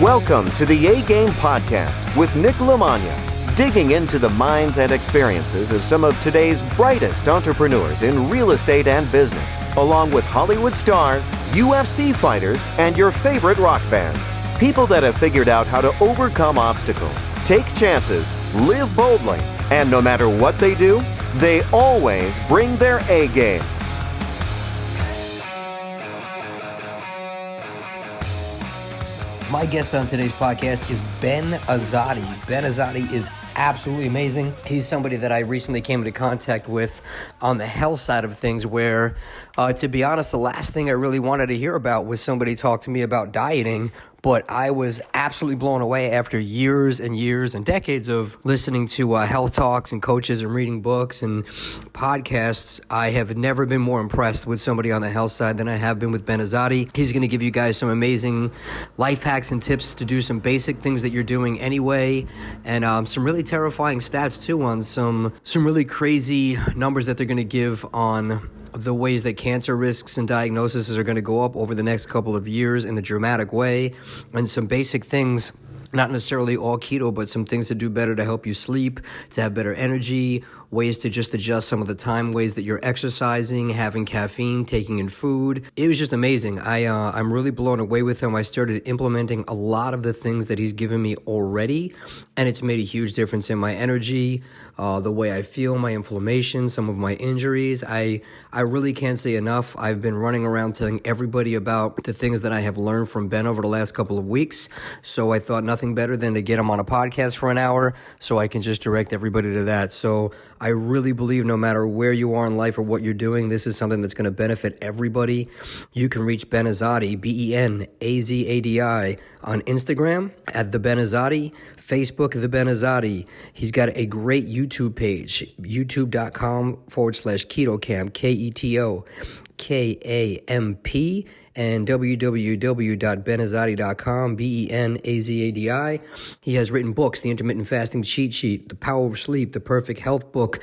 Welcome to the A-Game Podcast with Nick Lamagna, digging into the minds and experiences of some of today's brightest entrepreneurs in real estate and business, along with Hollywood stars, UFC fighters, and your favorite rock bands. People that have figured out how to overcome obstacles, take chances, live boldly, and no matter what they do, they always bring their A-game. My guest on today's podcast is Ben Azadi. Ben Azadi is absolutely amazing. He's somebody that I recently came into contact with on the health side of things where, to be honest, the last thing I really wanted to hear about was somebody talk to me about dieting. But I was absolutely blown away after years and years and decades of listening to health talks and coaches and reading books and podcasts. I have never been more impressed with somebody on the health side than I have been with Ben Azadi. He's going to give you guys some amazing life hacks and tips to do some basic things that you're doing anyway, and some really terrifying stats too on some really crazy numbers that they're going to give on the ways that cancer risks and diagnoses are going to go up over the next couple of years in a dramatic way, and some basic things, not necessarily all keto, but some things to do better to help you sleep, to have better energy, ways to just adjust some of the time, ways that you're exercising, having caffeine, taking in food. It was just amazing. I'm really blown away with him. I started implementing a lot of the things that he's given me already, and it's made a huge difference in my energy, the way I feel, my inflammation, some of my injuries. I really can't say enough. I've been running around telling everybody about the things that I have learned from Ben over the last couple of weeks, so I thought nothing better than to get him on a podcast for an hour so I can just direct everybody to that. So I really believe no matter where you are in life or what you're doing, this is something that's going to benefit everybody. You can reach Ben Azadi, BenAzadi, on Instagram at The Ben Azadi, Facebook, The Ben Azadi. He's got a great YouTube page, youtube.com/KetoCamp, KETOKAMP, and www.benazadi.com, BenAzadi. He has written books, The Intermittent Fasting Cheat Sheet, The Power of Sleep, The Perfect Health Book,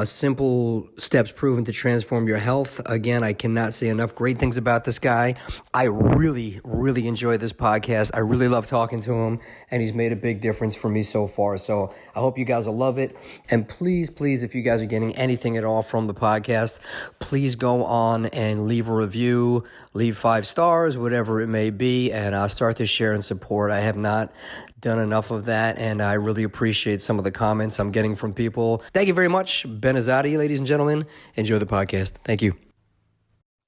Simple Steps Proven to Transform Your Health. Again, I cannot say enough great things about this guy. I really, really enjoy this podcast. I really love talking to him, and he's made a big difference for me so far. So I hope you guys will love it. And please, if you guys are getting anything at all from the podcast, please go on and leave a review, leave 5 stars, whatever it may be, and start to share and support. I have not done enough of that, and I really appreciate some of the comments I'm getting from people. Thank you very much, Ben Azadi, ladies and gentlemen. Enjoy the podcast. Thank you.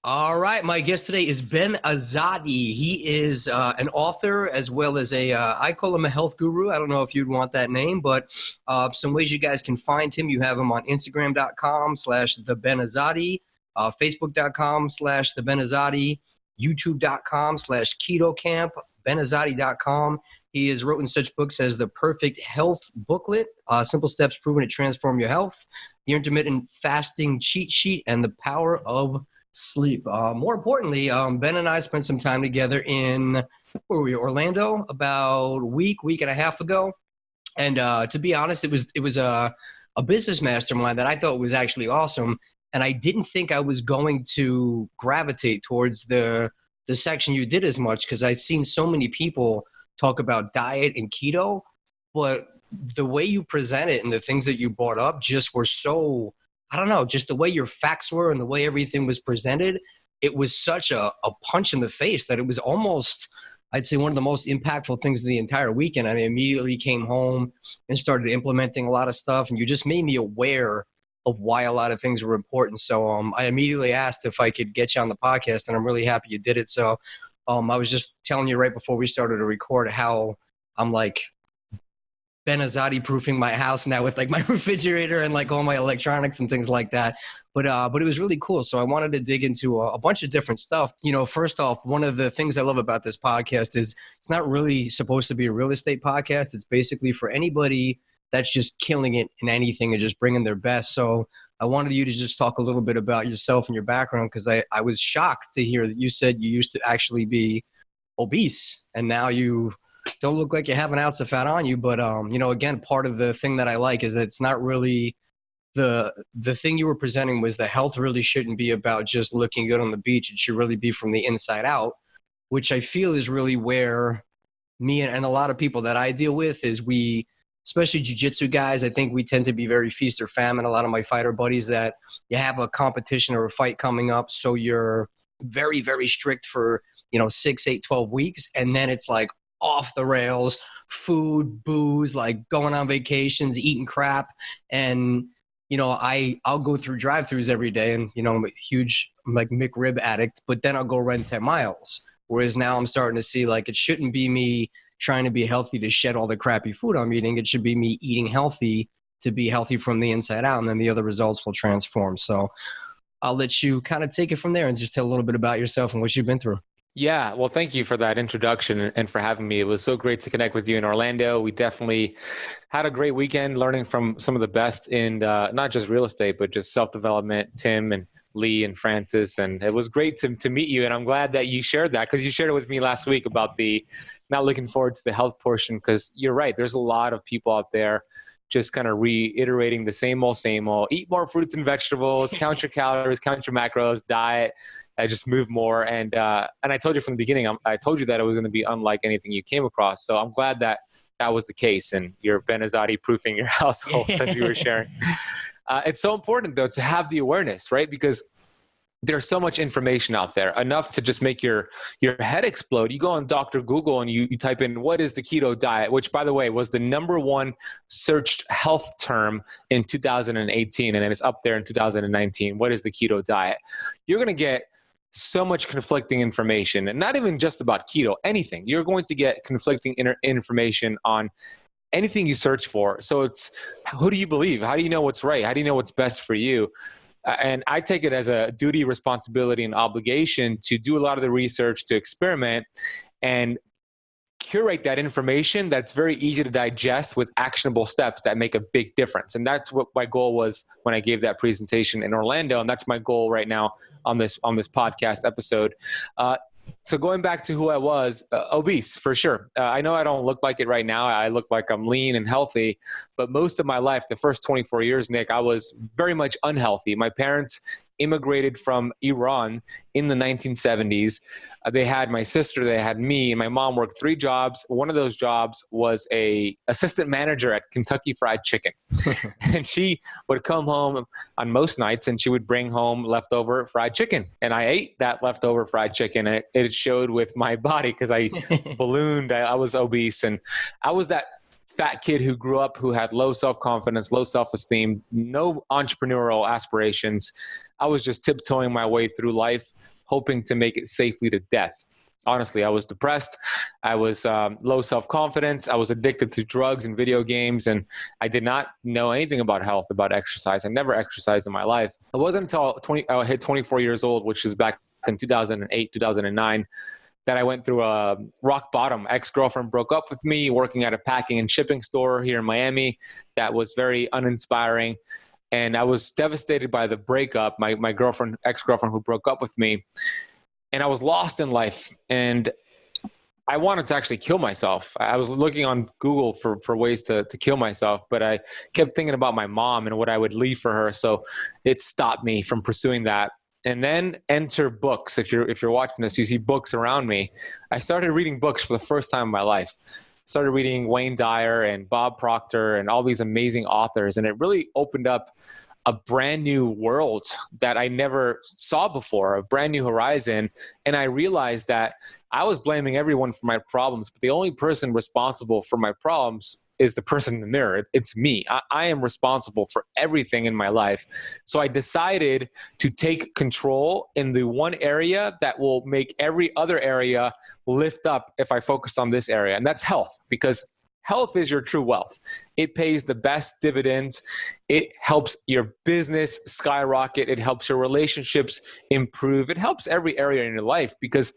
All right, my guest today is Ben Azadi. He is an author as well as I call him a health guru. I don't know if you'd want that name, but some ways you guys can find him. You have him on Instagram.com/TheBenAzadi, Facebook.com/TheBenAzadi, YouTube.com/KetoCamp, BenAzadi.com. He has written such books as The Perfect Health Booklet, Simple Steps Proven to Transform Your Health, The Intermittent Fasting Cheat Sheet, and The Power of Sleep. More importantly, Ben and I spent some time together in Orlando about a week and a half ago. And to be honest, it was a business mastermind that I thought was actually awesome. And I didn't think I was going to gravitate towards the section you did as much, because I've seen so many people talk about diet and keto, but the way you present it and the things that you brought up just were so, I don't know, just the way your facts were and the way everything was presented, it was such a punch in the face that it was almost, I'd say, one of the most impactful things of the entire weekend. I immediately came home and started implementing a lot of stuff, and you just made me aware of why a lot of things were important. So I immediately asked if I could get you on the podcast, and I'm really happy you did it. So I was just telling you right before we started to record how I'm like Ben Azadi proofing my house now with like my refrigerator and like all my electronics and things like that. But it was really cool. So I wanted to dig into a bunch of different stuff. You know, first off, one of the things I love about this podcast is it's not really supposed to be a real estate podcast. It's basically for anybody that's just killing it in anything and just bringing their best. So I wanted you to just talk a little bit about yourself and your background, because I was shocked to hear that you said you used to actually be obese, and now you don't look like you have an ounce of fat on you. But, you know, again, part of the thing that I like is that it's not really the thing you were presenting was the health really shouldn't be about just looking good on the beach. It should really be from the inside out, which I feel is really where me and a lot of people that I deal with is especially jiu-jitsu guys, I think we tend to be very feast or famine. A lot of my fighter buddies that you have a competition or a fight coming up, so you're very, very strict for, 6, 8, 12 weeks. And then it's like off the rails, food, booze, like going on vacations, eating crap. And, I'll go through drive-thrus every day and, I'm a huge like McRib addict, but then I'll go run 10 miles. Whereas now I'm starting to see like it shouldn't be me trying to be healthy to shed all the crappy food I'm eating. It should be me eating healthy to be healthy from the inside out, and then the other results will transform. So I'll let you kind of take it from there and just tell a little bit about yourself and what you've been through. Yeah, well, thank you for that introduction and for having me. It was so great to connect with you in Orlando. We definitely had a great weekend learning from some of the best in not just real estate, but just self-development, Tim and Lee and Francis. And it was great to meet you. And I'm glad that you shared that, because you shared it with me last week about the not looking forward to the health portion, because you're right. There's a lot of people out there just kind of reiterating the same old, eat more fruits and vegetables, count your calories, count your macros, diet, just move more. And I told you from the beginning, I told you that it was going to be unlike anything you came across. So I'm glad that was the case. And you're Ben Azadi proofing your household as you were sharing. It's so important though, to have the awareness, right? Because there's so much information out there, enough to just make your head explode. You go on Dr. Google and you type in, what is the keto diet? Which, by the way, was the #1 searched health term in 2018. And then it's up there in 2019. What is the keto diet? You're going to get so much conflicting information, and not even just about keto, anything. You're going to get conflicting information on anything you search for. So it's, who do you believe? How do you know what's right? How do you know what's best for you? And I take it as a duty, responsibility, and obligation to do a lot of the research, to experiment and curate that information that's very easy to digest with actionable steps that make a big difference. And that's what my goal was when I gave that presentation in Orlando. And that's my goal right now on this podcast episode. So going back to who I was, obese for sure. I know I don't look like it right now. I look like I'm lean and healthy, but most of my life, the first 24 years, Nick, I was very much unhealthy. My parents immigrated from Iran in the 1970s. They had my sister, they had me, and my mom worked 3 jobs. One of those jobs was a assistant manager at Kentucky Fried Chicken. And she would come home on most nights and she would bring home leftover fried chicken. And I ate that leftover fried chicken, and it showed with my body because I ballooned. I was obese, and I was that fat kid who grew up who had low self-confidence, low self-esteem, no entrepreneurial aspirations. I was just tiptoeing my way through life, hoping to make it safely to death. Honestly, I was depressed. I was low self-confidence. I was addicted to drugs and video games, and I did not know anything about health, about exercise. I never exercised in my life. It wasn't until I hit 24 years old, which is back in 2008, 2009, that I went through a rock bottom. Ex-girlfriend broke up with me, working at a packing and shipping store here in Miami. That was very uninspiring. And I was devastated by the breakup, my ex-girlfriend who broke up with me. And I was lost in life. And I wanted to actually kill myself. I was looking on Google for ways to kill myself, but I kept thinking about my mom and what I would leave for her. So it stopped me from pursuing that. And then enter books. If you're watching this, you see books around me. I started reading books for the first time in my life. Started reading Wayne Dyer and Bob Proctor and all these amazing authors. And it really opened up a brand new world that I never saw before, a brand new horizon. And I realized that I was blaming everyone for my problems, but the only person responsible for my problems is the person in the mirror. It's me. I am responsible for everything in my life. So I decided to take control in the one area that will make every other area lift up if I focused on this area. And that's health, because health is your true wealth. It pays the best dividends. It helps your business skyrocket. It helps your relationships improve. It helps every area in your life, because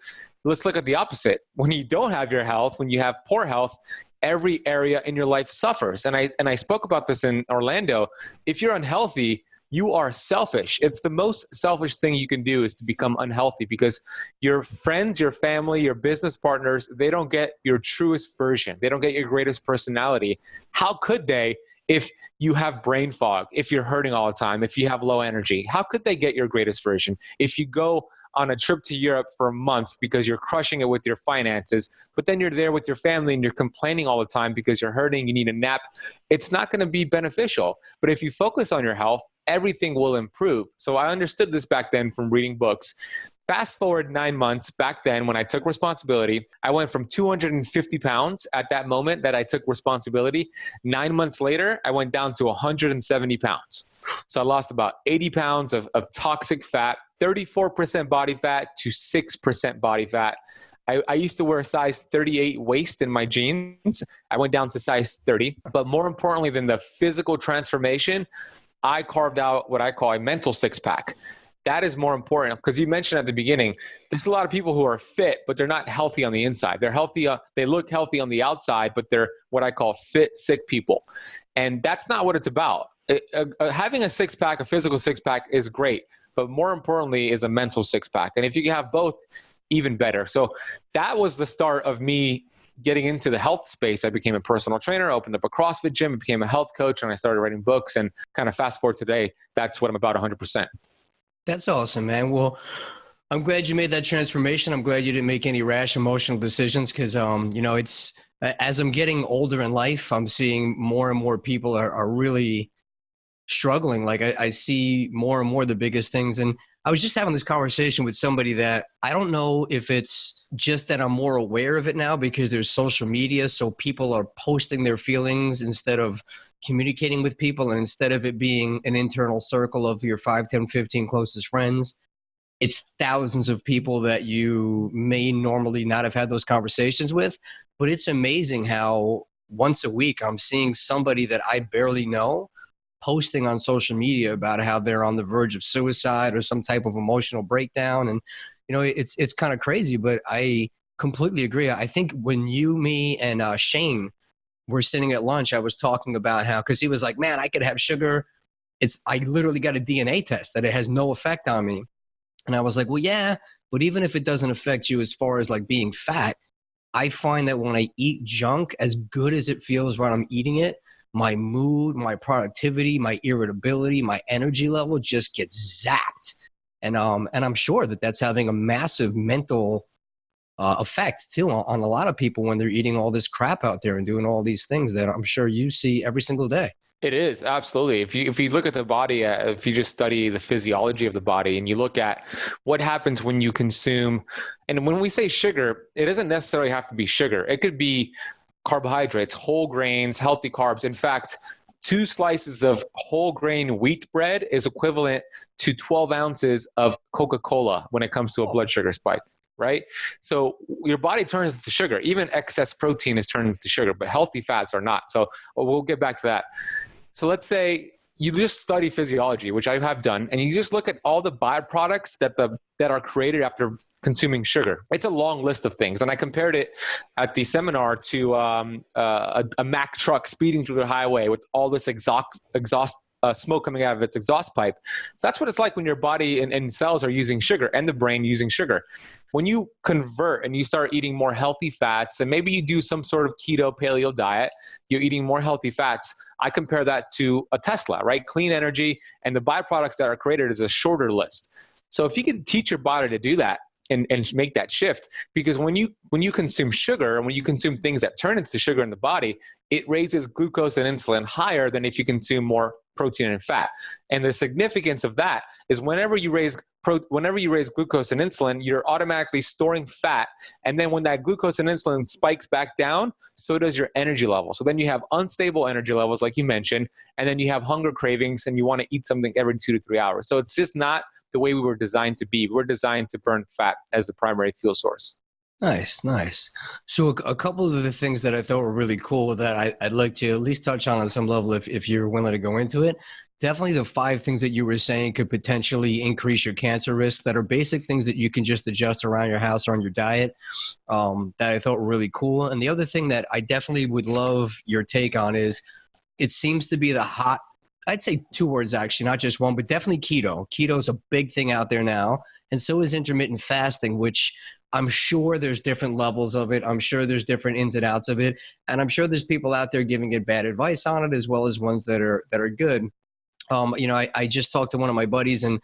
let's look at the opposite. When you don't have your health, when you have poor health, every area in your life suffers. And I spoke about this in Orlando. If you're unhealthy, you are selfish. It's the most selfish thing you can do, is to become unhealthy, because your friends, your family, your business partners, they don't get your truest version. They don't get your greatest personality. How could they if you have brain fog, if you're hurting all the time, if you have low energy? How could they get your greatest version? If you go on a trip to Europe for a month because you're crushing it with your finances, but then you're there with your family and you're complaining all the time because you're hurting, you need a nap, it's not going to be beneficial. But if you focus on your health, everything will improve. So I understood this back then from reading books. Fast forward 9 months, back then when I took responsibility, I went from 250 pounds at that moment that I took responsibility. 9 months later, I went down to 170 pounds. So I lost about 80 pounds of toxic fat, 34% body fat to 6% body fat. I used to wear a size 38 waist in my jeans. I went down to size 30. But more importantly than the physical transformation, I carved out what I call a mental six-pack. That is more important because you mentioned at the beginning, there's a lot of people who are fit, but they're not healthy on the inside. They're healthy. They look healthy on the outside, but they're what I call fit, sick people. And that's not what it's about. Having a six-pack, a physical six-pack is great, but more importantly is a mental six-pack. And if you can have both, even better. So that was the start of me getting into the health space. I became a personal trainer, opened up a CrossFit gym, became a health coach, and I started writing books. And kind of fast forward today, that's what I'm about 100%. That's awesome, man. Well, I'm glad you made that transformation. I'm glad you didn't make any rash emotional decisions because, it's as I'm getting older in life, I'm seeing more and more people are really struggling. Like I see more and more the biggest things. And I was just having this conversation with somebody that I don't know if it's just that I'm more aware of it now because there's social media. So people are posting their feelings instead of communicating with people, and instead of it being an internal circle of your 5, 10, 15 closest friends, it's thousands of people that you may normally not have had those conversations with. But it's amazing how once a week I'm seeing somebody that I barely know posting on social media about how they're on the verge of suicide or some type of emotional breakdown. And, it's kind of crazy, but I completely agree. I think when you, me, and Shane were sitting at lunch, I was talking about how, because he was like, man, I could have sugar. I literally got a DNA test that it has no effect on me. And I was like, well, yeah, but even if it doesn't affect you as far as like being fat, I find that when I eat junk, as good as it feels when I'm eating it, my mood, my productivity, my irritability, my energy level just gets zapped. And I'm sure that that's having a massive mental effect too on a lot of people when they're eating all this crap out there and doing all these things that I'm sure you see every single day. It is, absolutely. If you look at the body, if you just study the physiology of the body and you look at what happens when you consume, and when we say sugar, it doesn't necessarily have to be sugar. It could be carbohydrates, whole grains, healthy carbs. In fact, 2 slices of whole grain wheat bread is equivalent to 12 ounces of Coca-Cola when it comes to a blood sugar spike, right? So your body turns into sugar. Even excess protein is turned into sugar, but healthy fats are not. So we'll get back to that. So let's say you just study physiology, which I have done, and you just look at all the byproducts that are created after consuming sugar. It's a long list of things. And I compared it at the seminar to a Mack truck speeding through the highway with all this exhaust smoke coming out of its exhaust pipe. So that's what it's like when your body and cells are using sugar and the brain using sugar. When you convert and you start eating more healthy fats, and maybe you do some sort of keto paleo diet, you're eating more healthy fats. I compare that to a Tesla, right? Clean energy, and the byproducts that are created is a shorter list. So if you could teach your body to do that and make that shift, because when you consume sugar and when you consume things that turn into sugar in the body, it raises glucose and insulin higher than if you consume more protein and fat. And the significance of that is whenever you raise glucose and insulin, you're automatically storing fat. And then when that glucose and insulin spikes back down, so does your energy level. So then you have unstable energy levels, like you mentioned, and then you have hunger cravings and you want to eat something every 2 to 3 hours. So it's just not the way we were designed to be. We're designed to burn fat as the primary fuel source. Nice. So a couple of the things that I thought were really cool that I'd like to at least touch on some level if you're willing to go into it. Definitely the 5 things that you were saying could potentially increase your cancer risk that are basic things that you can just adjust around your house or on your diet that I thought were really cool. And the other thing that I definitely would love your take on is it seems to be the hot, I'd say 2 words actually, not just one, but definitely keto. Keto is a big thing out there now. And so is intermittent fasting, which I'm sure there's different levels of it. I'm sure there's different ins and outs of it. And I'm sure there's people out there giving it bad advice on it as well as ones that are good. I just talked to one of my buddies and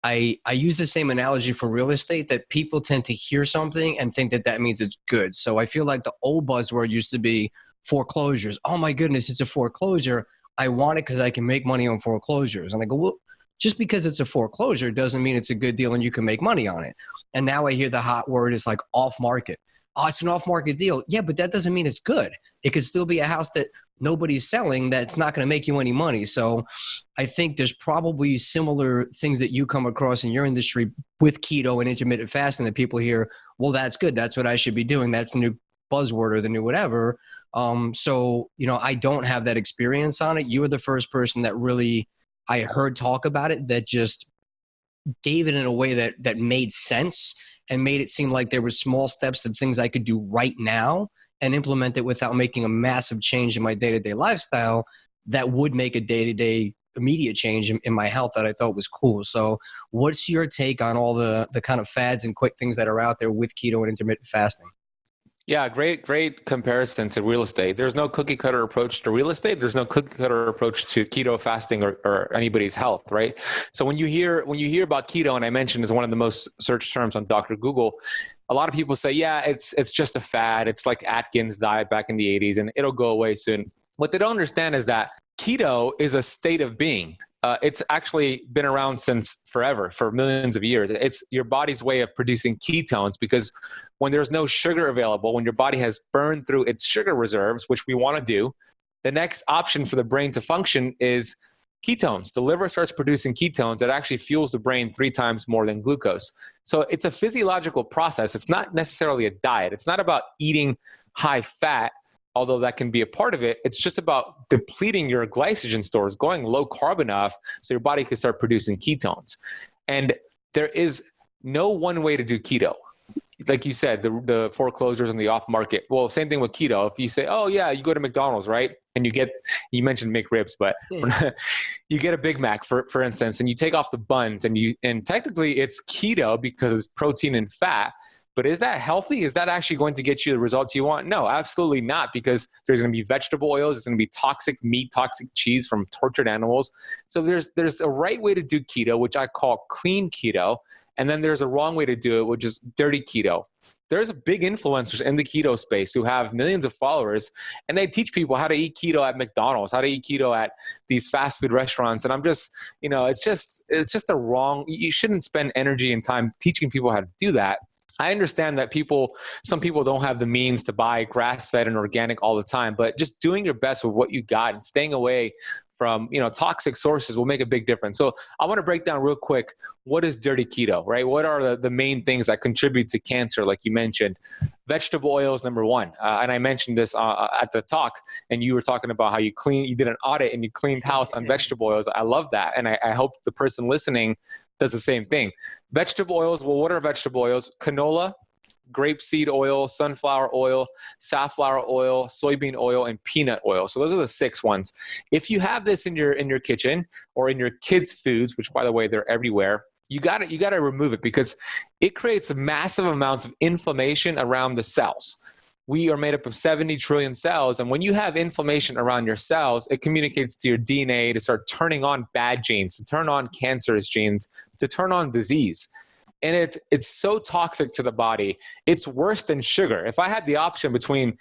I use the same analogy for real estate, that people tend to hear something and think that that means it's good. So I feel like the old buzzword used to be foreclosures. Oh my goodness, it's a foreclosure. I want it because I can make money on foreclosures. And I go, well, just because it's a foreclosure doesn't mean it's a good deal and you can make money on it. And now I hear the hot word is like off market. Oh, it's an off market deal. Yeah, but that doesn't mean it's good. It could still be a house that nobody's selling that's not going to make you any money. So I think there's probably similar things that you come across in your industry with keto and intermittent fasting that people hear, well, that's good. That's what I should be doing. That's the new buzzword or the new whatever. So, I don't have that experience on it. You were the first person that really I heard talk about it that just gave it in a way that made sense and made it seem like there were small steps and things I could do right now and implement it without making a massive change in my day-to-day lifestyle that would make a day-to-day immediate change in my health that I thought was cool. So what's your take on all the kind of fads and quick things that are out there with keto and intermittent fasting? Yeah, great comparison to real estate. There's no cookie cutter approach to real estate. There's no cookie cutter approach to keto fasting or anybody's health, right? So when you hear about keto, and I mentioned is one of the most searched terms on Dr. Google, a lot of people say, yeah, it's just a fad. It's like Atkins diet back in the 80s and it'll go away soon. What they don't understand is that keto is a state of being. It's actually been around since forever, for millions of years. It's your body's way of producing ketones, because when there's no sugar available, when your body has burned through its sugar reserves, which we want to do, the next option for the brain to function is ketones. The liver starts producing ketones that actually fuels the brain 3 times more than glucose. So it's a physiological process. It's not necessarily a diet. It's not about eating high fat, although that can be a part of it. It's just about depleting your glycogen stores, going low carb enough so your body can start producing ketones. And there is no one way to do keto. Like you said, the foreclosures and the off market. Well, same thing with keto. If you say, oh yeah, you go to McDonald's, right? And you mentioned McRibs, but you get a Big Mac, for instance, and you take off the buns and technically it's keto because it's protein and fat. But is that healthy? Is that actually going to get you the results you want? No, absolutely not, because there's going to be vegetable oils. There's going to be toxic meat, toxic cheese from tortured animals. So there's a right way to do keto, which I call clean keto. And then there's a wrong way to do it, which is dirty keto. There's big influencers in the keto space who have millions of followers, and they teach people how to eat keto at McDonald's, how to eat keto at these fast food restaurants. And I'm just, it's just a wrong, you shouldn't spend energy and time teaching people how to do that. I understand that some people don't have the means to buy grass-fed and organic all the time, but just doing your best with what you got and staying away from, toxic sources will make a big difference. So I want to break down real quick, what is dirty keto, right? What are the main things that contribute to cancer, like you mentioned? Vegetable oil is number one. And I mentioned this at the talk, and you were talking about how you did an audit and you cleaned house on vegetable oils. I love that. And I hope the person listening does the same thing. Vegetable oils, well, what are vegetable oils? Canola, grapeseed oil, sunflower oil, safflower oil, soybean oil, and peanut oil. So those are the 6 ones. If you have this in your kitchen or in your kids' foods, which by the way, they're everywhere, you got to remove it because it creates massive amounts of inflammation around the cells. We are made up of 70 trillion cells. And when you have inflammation around your cells, it communicates to your DNA to start turning on bad genes, to turn on cancerous genes, to turn on disease. And it's so toxic to the body. It's worse than sugar. If I had the option between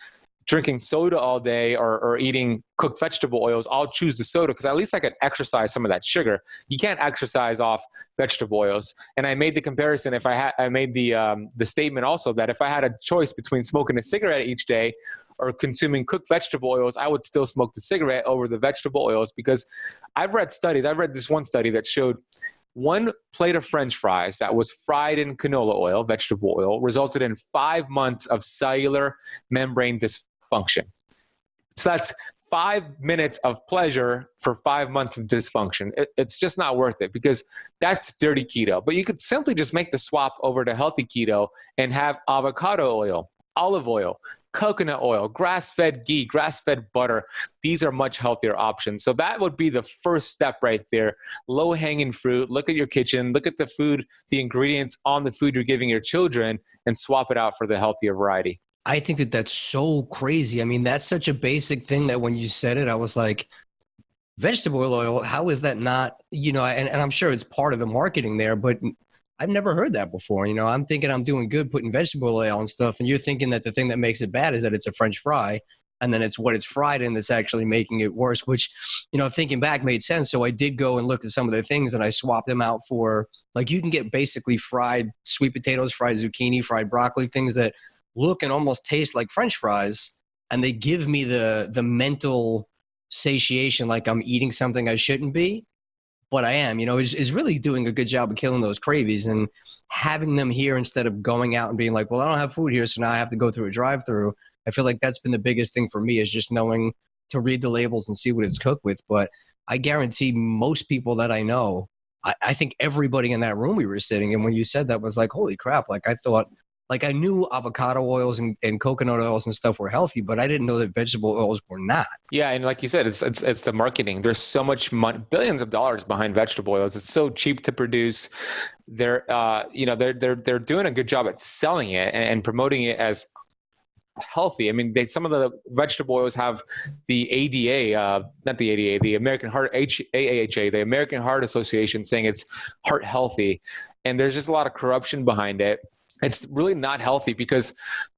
drinking soda all day or eating cooked vegetable oils, I'll choose the soda because at least I could exercise some of that sugar. You can't exercise off vegetable oils. And I made the comparison. I made the statement also that if I had a choice between smoking a cigarette each day or consuming cooked vegetable oils, I would still smoke the cigarette over the vegetable oils, because I've read this one study that showed 1 plate of French fries that was fried in canola oil, vegetable oil, resulted in 5 months of cellular membrane dysfunction. So that's 5 minutes of pleasure for 5 months of dysfunction. It's just not worth it, because that's dirty keto. But you could simply just make the swap over to healthy keto and have avocado oil, olive oil, coconut oil, grass-fed ghee, grass-fed butter. These are much healthier options. So that would be the first step right there. Low-hanging fruit. Look at your kitchen. Look at the food, the ingredients on the food you're giving your children, and swap it out for the healthier variety. I think that that's so crazy. I mean, that's such a basic thing that when you said it, I was like, vegetable oil, how is that not, and I'm sure it's part of the marketing there, but I've never heard that before. I'm thinking I'm doing good putting vegetable oil and stuff, and you're thinking that the thing that makes it bad is that it's a French fry, and then it's what it's fried in that's actually making it worse, which, thinking back made sense. So I did go and look at some of the things, and I swapped them out for, like, you can get basically fried sweet potatoes, fried zucchini, fried broccoli, things that look and almost taste like French fries, and they give me the mental satiation, like I'm eating something I shouldn't be, but I am. Is really doing a good job of killing those cravings, and having them here instead of going out and being like, well, I don't have food here, so now I have to go through a drive-through. I feel like that's been the biggest thing for me, is just knowing to read the labels and see what it's cooked with. But I guarantee most people that I know, I think everybody in that room we were sitting in, when you said that, was like, holy crap. Like, I thought, like, I knew avocado oils and coconut oils and stuff were healthy, but I didn't know that vegetable oils were not. Yeah, and like you said, it's the marketing. There's so much money, billions of dollars behind vegetable oils. It's so cheap to produce. They're doing a good job at selling it and promoting it as healthy. I mean, some of the vegetable oils have the ADA, not the ADA, the American Heart AAHA, the American Heart Association, saying it's heart healthy, and there's just a lot of corruption behind it. It's really not healthy because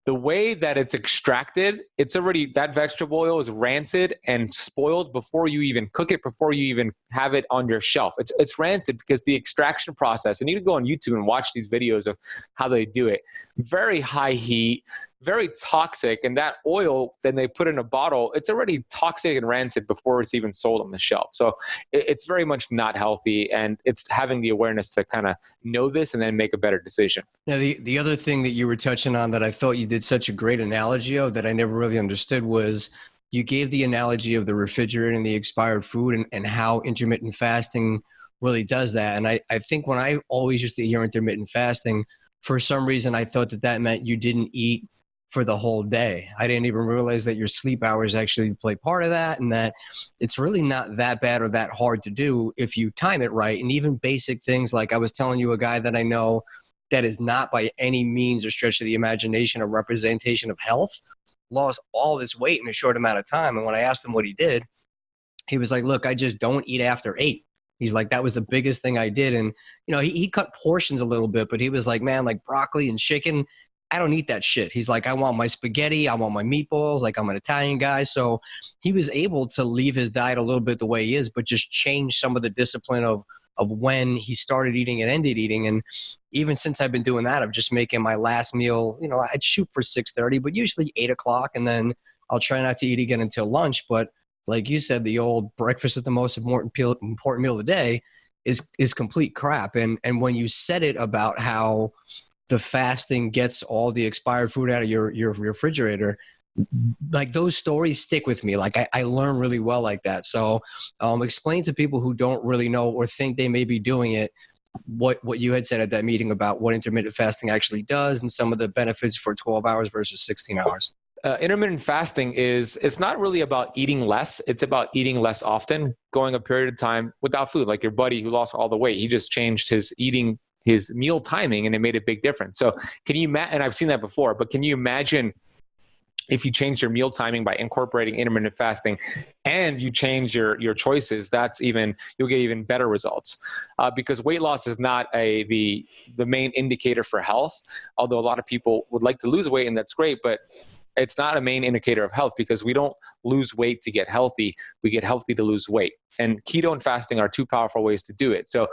the way that it's extracted, it's already, that vegetable oil is rancid and spoiled before you even cook it, before you even have it on your shelf. It's rancid because the extraction process, and you can go on YouTube and watch these videos of how they do it. Very high heat, very toxic, and that oil, then they put in a bottle, it's already toxic and rancid before it's even sold on the shelf. So it's very much not healthy, and it's having the awareness to kind of know this and then make a better decision. Now, the other thing that you were touching on that I thought you did such a great analogy of that I never really understood was you gave the analogy of the refrigerator and the expired food and how intermittent fasting really does that. And I think when I always used to hear intermittent fasting, for some reason, I thought that meant you didn't eat for the whole day. I didn't even realize that your sleep hours actually play part of that, and that it's really not that bad or that hard to do if you time it right. And even basic things, like I was telling you, a guy that I know that is not by any means or stretch of the imagination a representation of health, lost all this weight in a short amount of time. And when I asked him what he did, he was like, look, I just don't eat after 8. He's like, that was the biggest thing I did. And, he cut portions a little bit, but he was like, man, like broccoli and chicken, I don't eat that shit. He's like, I want my spaghetti, I want my meatballs, like I'm an Italian guy. So he was able to leave his diet a little bit the way he is, but just change some of the discipline of when he started eating and ended eating. And even since I've been doing that, I'm just making my last meal, I'd shoot for 6:30, but usually 8 o'clock. And then I'll try not to eat again until lunch. But like you said, the old breakfast is the most important meal of the day is complete crap. And when you said it about how the fasting gets all the expired food out of your refrigerator, like those stories stick with me. Like I learn really well like that. So explain to people who don't really know or think they may be doing it, what you had said at that meeting about what intermittent fasting actually does and some of the benefits for 12 hours versus 16 hours. Intermittent fasting it's not really about eating less. It's about eating less often, going a period of time without food. Like your buddy who lost all the weight, he just changed his meal timing, and it made a big difference. So can you and I've seen that before, but can you imagine if you change your meal timing by incorporating intermittent fasting and you change your choices, you'll get even better results. Because weight loss is not the main indicator for health, although a lot of people would like to lose weight, and that's great, but it's not a main indicator of health, because we don't lose weight to get healthy. We get healthy to lose weight. And keto and fasting are two powerful ways to do it. So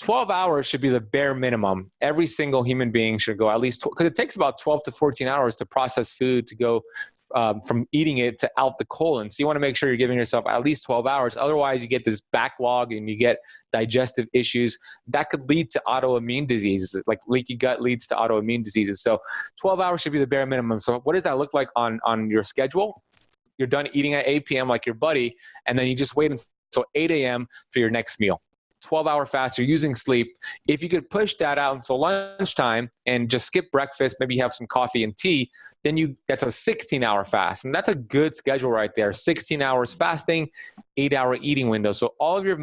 12 hours should be the bare minimum. Every single human being should go at least, because it takes about 12 to 14 hours to process food to go from eating it to out the colon. So you want to make sure you're giving yourself at least 12 hours. Otherwise, you get this backlog and you get digestive issues that could lead to autoimmune diseases. Like leaky gut leads to autoimmune diseases. So 12 hours should be the bare minimum. So what does that look like on your schedule? You're done eating at 8 p.m. like your buddy, and then you just wait until 8 a.m. for your next meal. 12-hour fast, you're using sleep. If you could push that out until lunchtime and just skip breakfast, maybe have some coffee and tea, then that's a 16-hour fast. And that's a good schedule right there. 16 hours fasting, 8-hour eating window. So all of your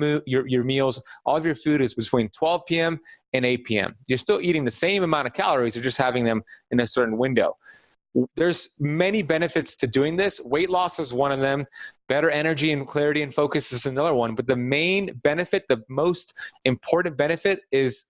meals, all of your food is between 12 p.m. and 8 p.m. You're still eating the same amount of calories. You're just having them in a certain window. There's many benefits to doing this. Weight loss is one of them. Better energy and clarity and focus is another one. But the main benefit, the most important benefit is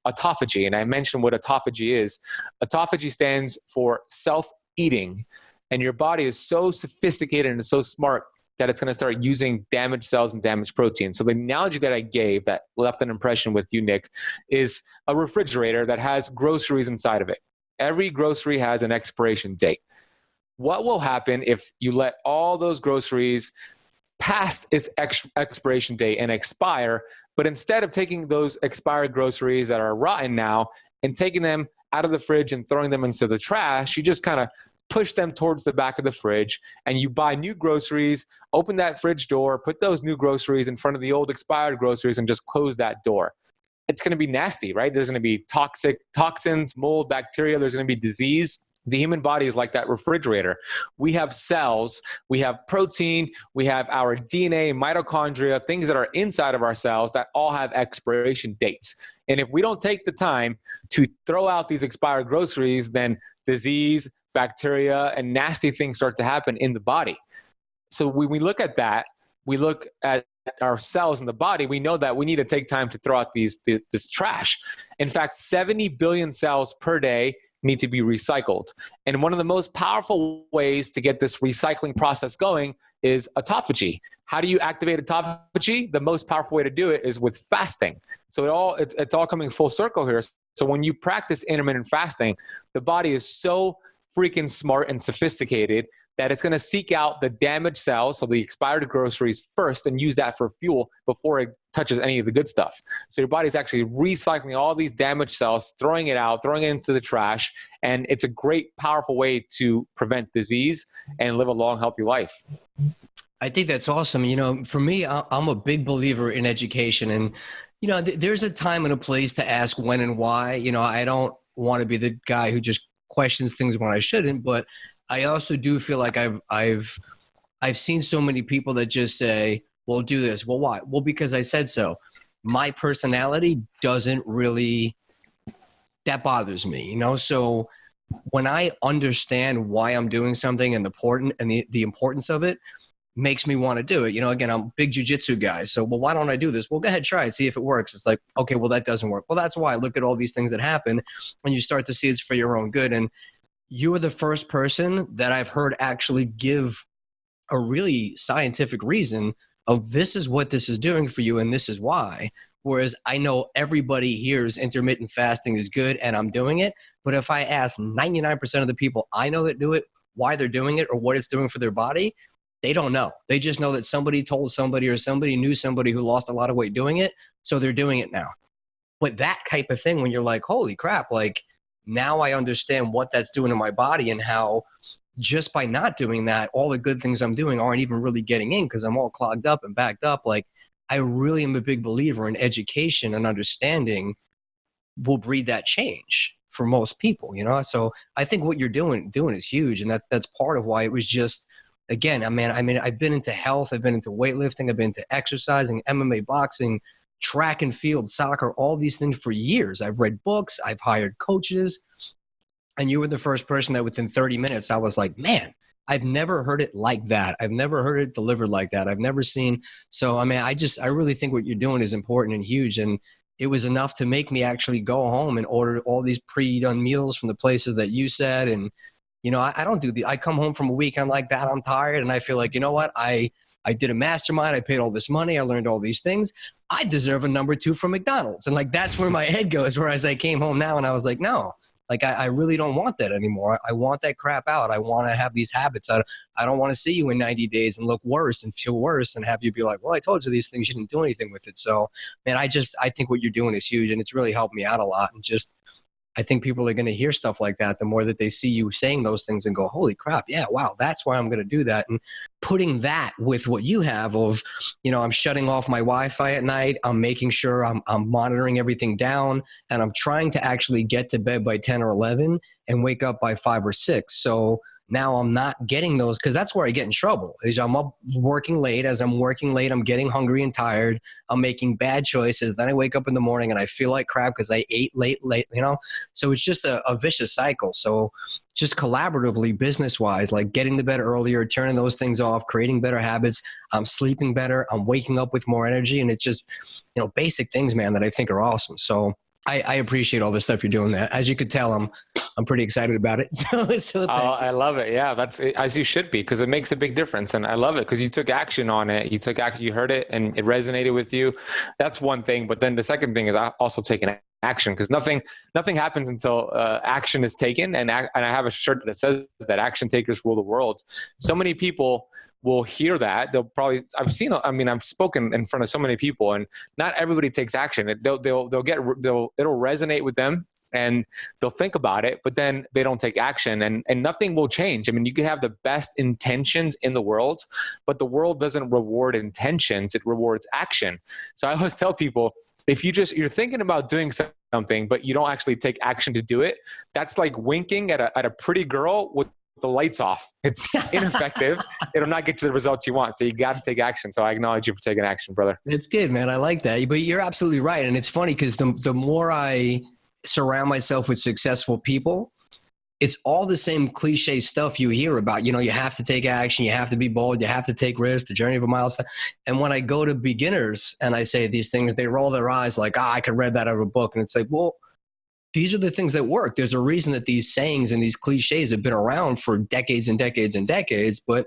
autophagy. And I mentioned what autophagy is. Autophagy stands for self-eating. And your body is so sophisticated and so smart that it's going to start using damaged cells and damaged proteins. So the analogy that I gave that left an impression with you, Nick, is a refrigerator that has groceries inside of it. Every grocery has an expiration date. What will happen if you let all those groceries past its expiration date and expire, but instead of taking those expired groceries that are rotten now and taking them out of the fridge and throwing them into the trash, you just kind of push them towards the back of the fridge and you buy new groceries, open that fridge door, put those new groceries in front of the old expired groceries and just close that door. It's going to be nasty, right? There's going to be toxins, mold, bacteria. There's going to be disease. The human body is like that refrigerator. We have cells, we have protein, we have our DNA, mitochondria, things that are inside of our cells that all have expiration dates. And if we don't take the time to throw out these expired groceries, then disease, bacteria, and nasty things start to happen in the body. So when we look at that, we look at our cells in the body, we know that we need to take time to throw out this trash. In fact, 70 billion cells per day need to be recycled. And one of the most powerful ways to get this recycling process going is autophagy. How do you activate autophagy? The most powerful way to do it is with fasting. So it's all coming full circle here. So when you practice intermittent fasting, the body is so freaking smart and sophisticated that it's going to seek out the damaged cells, so the expired groceries first, and use that for fuel before it touches any of the good stuff. So your body's actually recycling all these damaged cells, throwing it out, throwing it into the trash, and it's a great, powerful way to prevent disease and live a long, healthy life. I think that's awesome. You know, for me, I'm a big believer in education, and you know, there's a time and a place to ask when and why. You know, I don't want to be the guy who just questions things when I shouldn't, but I also do feel like I've seen so many people that just say, well, do this. Well, why? Well, because I said so. My personality doesn't really, that bothers me, you know? So when I understand why I'm doing something and the importance of it makes me want to do it. You know, again, I'm a big jiu-jitsu guy. So, well, why don't I do this? Well, go ahead, try it, see if it works. It's like, okay, well, that doesn't work. Well, that's why I look at all these things that happen and you start to see it's for your own good. And you are the first person that I've heard actually give a really scientific reason of this is what this is doing for you and this is why. Whereas I know everybody hears intermittent fasting is good and I'm doing it. But if I ask 99% of the people I know that do it, why they're doing it or what it's doing for their body, they don't know. They just know that somebody told somebody or somebody knew somebody who lost a lot of weight doing it. So they're doing it now. But that type of thing, when you're like, holy crap, like now I understand what that's doing to my body and how just by not doing that, all the good things I'm doing aren't even really getting in because I'm all clogged up and backed up. Like I really am a big believer in education and understanding will breed that change for most people, you know? So I think what you're doing is huge. And that's part of why it was just, again, I mean, I've been into health, I've been into weightlifting, I've been into exercising, MMA, boxing, track and field, soccer, all these things for years. I've read books, I've hired coaches, and you were the first person that within 30 minutes, I was like, man, I've never heard it like that. I've never heard it delivered like that. I've never seen. So, I mean, I really think what you're doing is important and huge. And it was enough to make me actually go home and order all these pre-done meals from the places that you said. And, you know, I don't do I come home from a weekend like that, I'm tired, and I feel like, you know what, I did a mastermind, I paid all this money, I learned all these things, I deserve a number 2 from McDonald's. And like, that's where my head goes, whereas I came home now and I was like, no, like I really don't want that anymore. I want that crap out. I want to have these habits. I don't want to see you in 90 days and look worse and feel worse and have you be like, well, I told you these things, you didn't do anything with it. So, man, I think what you're doing is huge and it's really helped me out a lot. And just, I think people are going to hear stuff like that the more that they see you saying those things and go, holy crap, yeah, wow, that's why I'm going to do that. And putting that with what you have of, you know, I'm shutting off my Wi-Fi at night, I'm making sure I'm monitoring everything down, and I'm trying to actually get to bed by 10 or 11 and wake up by 5 or 6. So now I'm not getting those, because that's where I get in trouble. Is I'm up working late. As I'm working late, I'm getting hungry and tired. I'm making bad choices. Then I wake up in the morning and I feel like crap because I ate late, you know? So it's just a vicious cycle. So just collaboratively, business-wise, like getting to bed earlier, turning those things off, creating better habits. I'm sleeping better. I'm waking up with more energy. And it's just, basic things, man, that I think are awesome. So I appreciate all the stuff you're doing there. As you could tell, I'm pretty excited about it. So I love it. Yeah, that's as you should be, because it makes a big difference. And I love it because you took action on it. You took action, you heard it and it resonated with you. That's one thing. But then the second thing is also taking action, because nothing happens until action is taken. And I have a shirt that says that action takers rule the world. So many people will hear that. I've spoken in front of so many people, and not everybody takes action. It'll resonate with them and they'll think about it, but then they don't take action, and nothing will change. I mean, you can have the best intentions in the world, but the world doesn't reward intentions. It rewards action. So I always tell people, if you're thinking about doing something, but you don't actually take action to do it, that's like winking at a pretty girl with the lights off. It's ineffective. It'll not get you the results you want. So you got to take action. So I acknowledge you for taking action, brother. It's good, man. I like that. But you're absolutely right. And it's funny because the more I surround myself with successful people, it's all the same cliche stuff you hear about. You have to take action. You have to be bold. You have to take risks. The journey of a mile. And when I go to beginners and I say these things, they roll their eyes like, I could read that out of a book. And it's like, well, these are the things that work. There's a reason that these sayings and these cliches have been around for decades and decades and decades. But,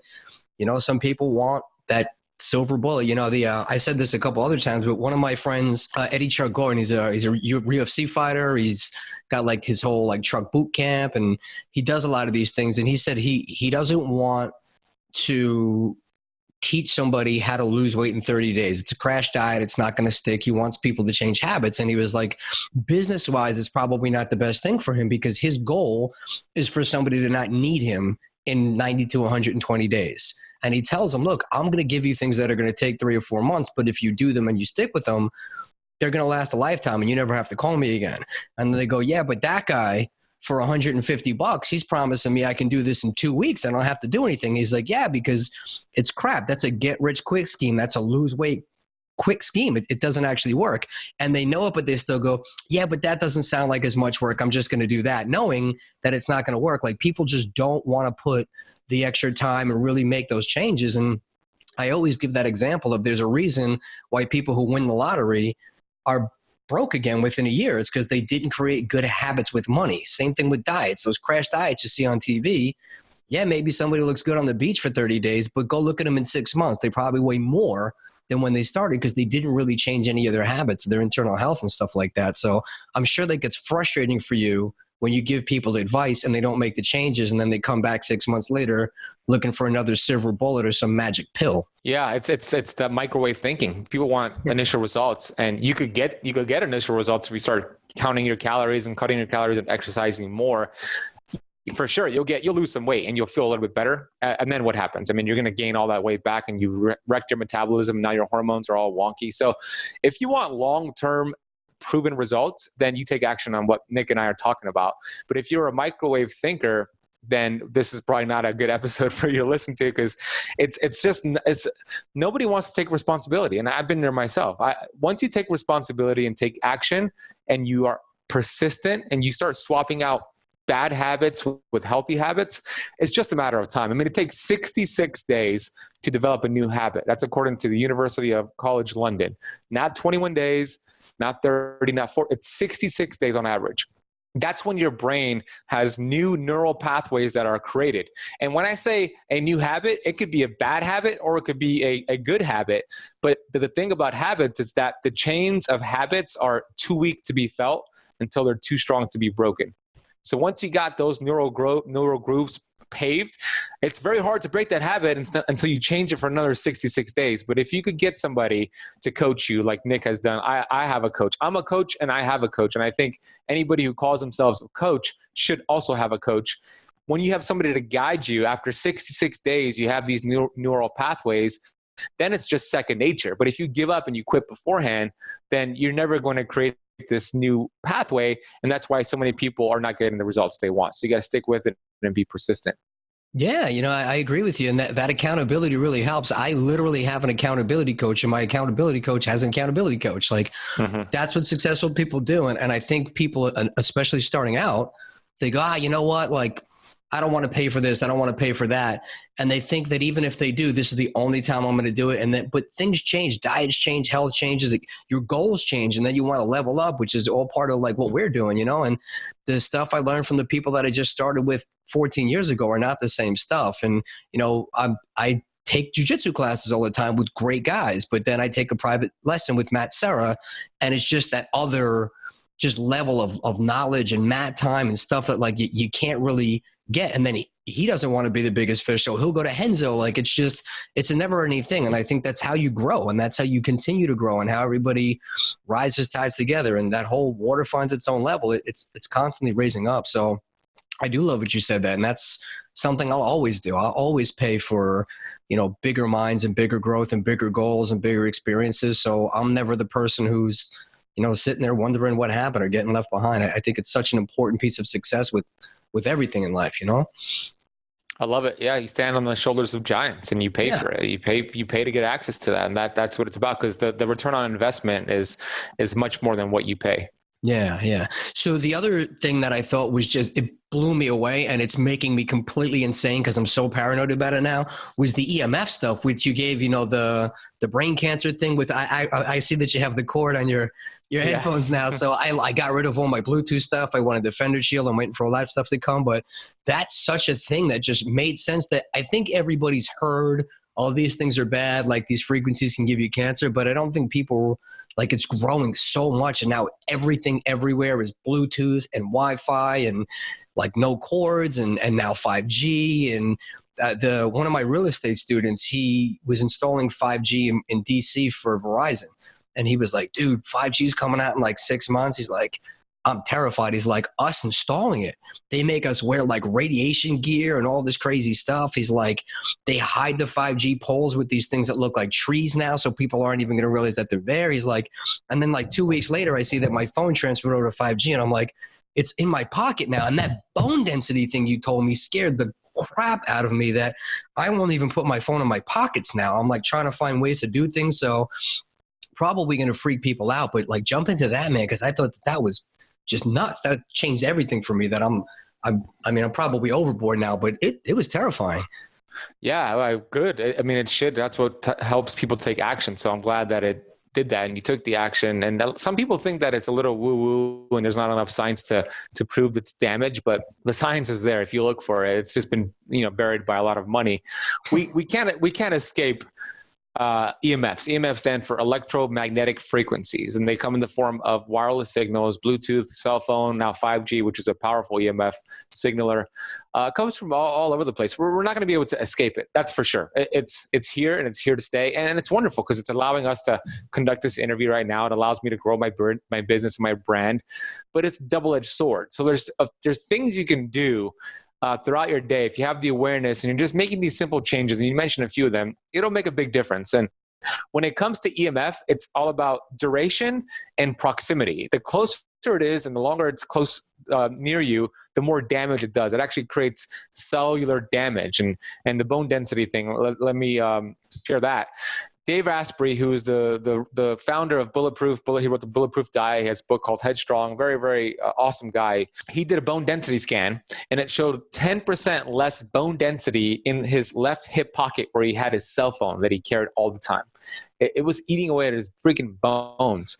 some people want that silver bullet. I said this a couple other times, but one of my friends, Eddie Chuck Gordon, he's a UFC fighter. He's got like his whole like truck boot camp, and he does a lot of these things. And he said he doesn't want to teach somebody how to lose weight in 30 days. It's a crash diet. It's not going to stick. He wants people to change habits. And he was like, business-wise, it's probably not the best thing for him, because his goal is for somebody to not need him in 90 to 120 days. And he tells them, look, I'm going to give you things that are going to take 3 or 4 months, but if you do them and you stick with them, they're going to last a lifetime and you never have to call me again. And then they go, yeah, but that guy, for $150, he's promising me I can do this in 2 weeks. I don't have to do anything. He's like, yeah, because it's crap. That's a get rich quick scheme. That's a lose weight quick scheme. It doesn't actually work. And they know it, but they still go, yeah, but that doesn't sound like as much work. I'm just going to do that, knowing that it's not going to work. Like, people just don't want to put the extra time and really make those changes. And I always give that example of, there's a reason why people who win the lottery are broke again within a year. It's because they didn't create good habits with money. Same thing with diets. Those crash diets you see on TV. Yeah, maybe somebody looks good on the beach for 30 days, but go look at them in 6 months. They probably weigh more than when they started, because they didn't really change any of their habits, their internal health and stuff like that. So I'm sure that gets frustrating for you when you give people advice and they don't make the changes, and then they come back 6 months later looking for another silver bullet or some magic pill. Yeah, it's that microwave thinking. People want initial results, and you could get initial results if you start counting your calories and cutting your calories and exercising more. For sure, you'll lose some weight and you'll feel a little bit better. And then what happens? I mean, you're going to gain all that weight back, and you wrecked your metabolism. And now your hormones are all wonky. So if you want long-term proven results, then you take action on what Nick and I are talking about. But if you're a microwave thinker, then this is probably not a good episode for you to listen to, because it's nobody wants to take responsibility. And I've been there myself. Once you take responsibility and take action, and you are persistent, and you start swapping out bad habits with healthy habits, it's just a matter of time. I mean, it takes 66 days to develop a new habit. That's according to the University of College London. Not 21 days, not 30, not 40. It's 66 days on average. That's when your brain has new neural pathways that are created. And when I say a new habit, it could be a bad habit or it could be a good habit. But the thing about habits is that the chains of habits are too weak to be felt until they're too strong to be broken. So once you got those neural grooves paved, it's very hard to break that habit until you change it for another 66 days. But if you could get somebody to coach you like Nick has done, I have a coach. I'm a coach and I have a coach. And I think anybody who calls themselves a coach should also have a coach. When you have somebody to guide you, after 66 days, you have these neural pathways, then it's just second nature. But if you give up and you quit beforehand, then you're never going to create this new pathway. And that's why so many people are not getting the results they want. So you got to stick with it and be persistent. Yeah, I agree with you. And that accountability really helps. I literally have an accountability coach, and my accountability coach has an accountability coach. Like, Mm-hmm. that's what successful people do. And I think people, especially starting out, they go, you know what? Like, I don't want to pay for this. I don't want to pay for that. And they think that even if they do, this is the only time I'm going to do it. And then, but things change, diets change, health changes, your goals change. And then you want to level up, which is all part of like what we're doing, and the stuff I learned from the people that I just started with 14 years ago are not the same stuff. And, I take jujitsu classes all the time with great guys, but then I take a private lesson with Matt Serra, and it's just that other just level of knowledge and mat time and stuff that like you can't really get. And then he doesn't want to be the biggest fish, so he'll go to Henzo. Like, it's a never ending thing. And I think that's how you grow, and that's how you continue to grow, and how everybody rises tides together, and that whole water finds its own level. It's constantly raising up. So I do love what you said that. And that's something I'll always do. I'll always pay for, bigger minds and bigger growth and bigger goals and bigger experiences. So I'm never the person who's, sitting there wondering what happened or getting left behind. I think it's such an important piece of success with everything in life, I love it. Yeah, you stand on the shoulders of giants, and you pay for it. You pay to get access to that, and that's what it's about. Because the return on investment is much more than what you pay. Yeah. So the other thing that I thought was it blew me away, and it's making me completely insane because I'm so paranoid about it now, was the EMF stuff, which you gave, the brain cancer thing with, I see that you have the cord on your headphones now. So I got rid of all my Bluetooth stuff. I wanted Defender Shield. I'm waiting for all that stuff to come, but that's such a thing that just made sense, that I think everybody's heard all these things are bad. Like, these frequencies can give you cancer, but I don't think people, like, it's growing so much, and now everything everywhere is Bluetooth and Wi-Fi and like no cords and now 5G. And one of my real estate students, he was installing 5G in DC for Verizon. And he was like, dude, 5G is coming out in like 6 months. He's like, I'm terrified. He's like, us installing it, they make us wear like radiation gear and all this crazy stuff. He's like, they hide the 5G poles with these things that look like trees now, so people aren't even going to realize that they're there. He's like, and then like 2 weeks later, I see that my phone transferred over to 5G, and I'm like, it's in my pocket now. And that bone density thing you told me scared the crap out of me, that I won't even put my phone in my pockets now. I'm like trying to find ways to do things. So probably going to freak people out, but like jump into that, man, because I thought that was just nuts. That changed everything for me. That I'm probably overboard now, but it was terrifying. Yeah, good. I mean, it should. That's what helps people take action. So I'm glad that it did that, and you took the action. And some people think that it's a little woo-woo and there's not enough science to prove its damage, but the science is there if you look for it. It's just been buried by a lot of money. We can't escape EMFs. EMFs stand for electromagnetic frequencies, and they come in the form of wireless signals, Bluetooth, cell phone, now 5G, which is a powerful EMF signaler. Comes from all over the place. We're not going to be able to escape it. That's for sure. It's here, and it's here to stay. And it's wonderful because it's allowing us to conduct this interview right now. It allows me to grow my business and my brand, but it's a double-edged sword. So there's things you can do throughout your day. If you have the awareness and you're just making these simple changes, and you mentioned a few of them, it'll make a big difference. And when it comes to EMF, it's all about duration and proximity. The closer it is and the longer it's close near you, the more damage it does. It actually creates cellular damage. And the bone density thing, let me share that. Dave Asprey, who is the founder of he wrote the Bulletproof Diet. He has a book called Headstrong. Very, very awesome guy. He did a bone density scan, and it showed 10% less bone density in his left hip pocket where he had his cell phone that he carried all the time. It was eating away at his freaking bones.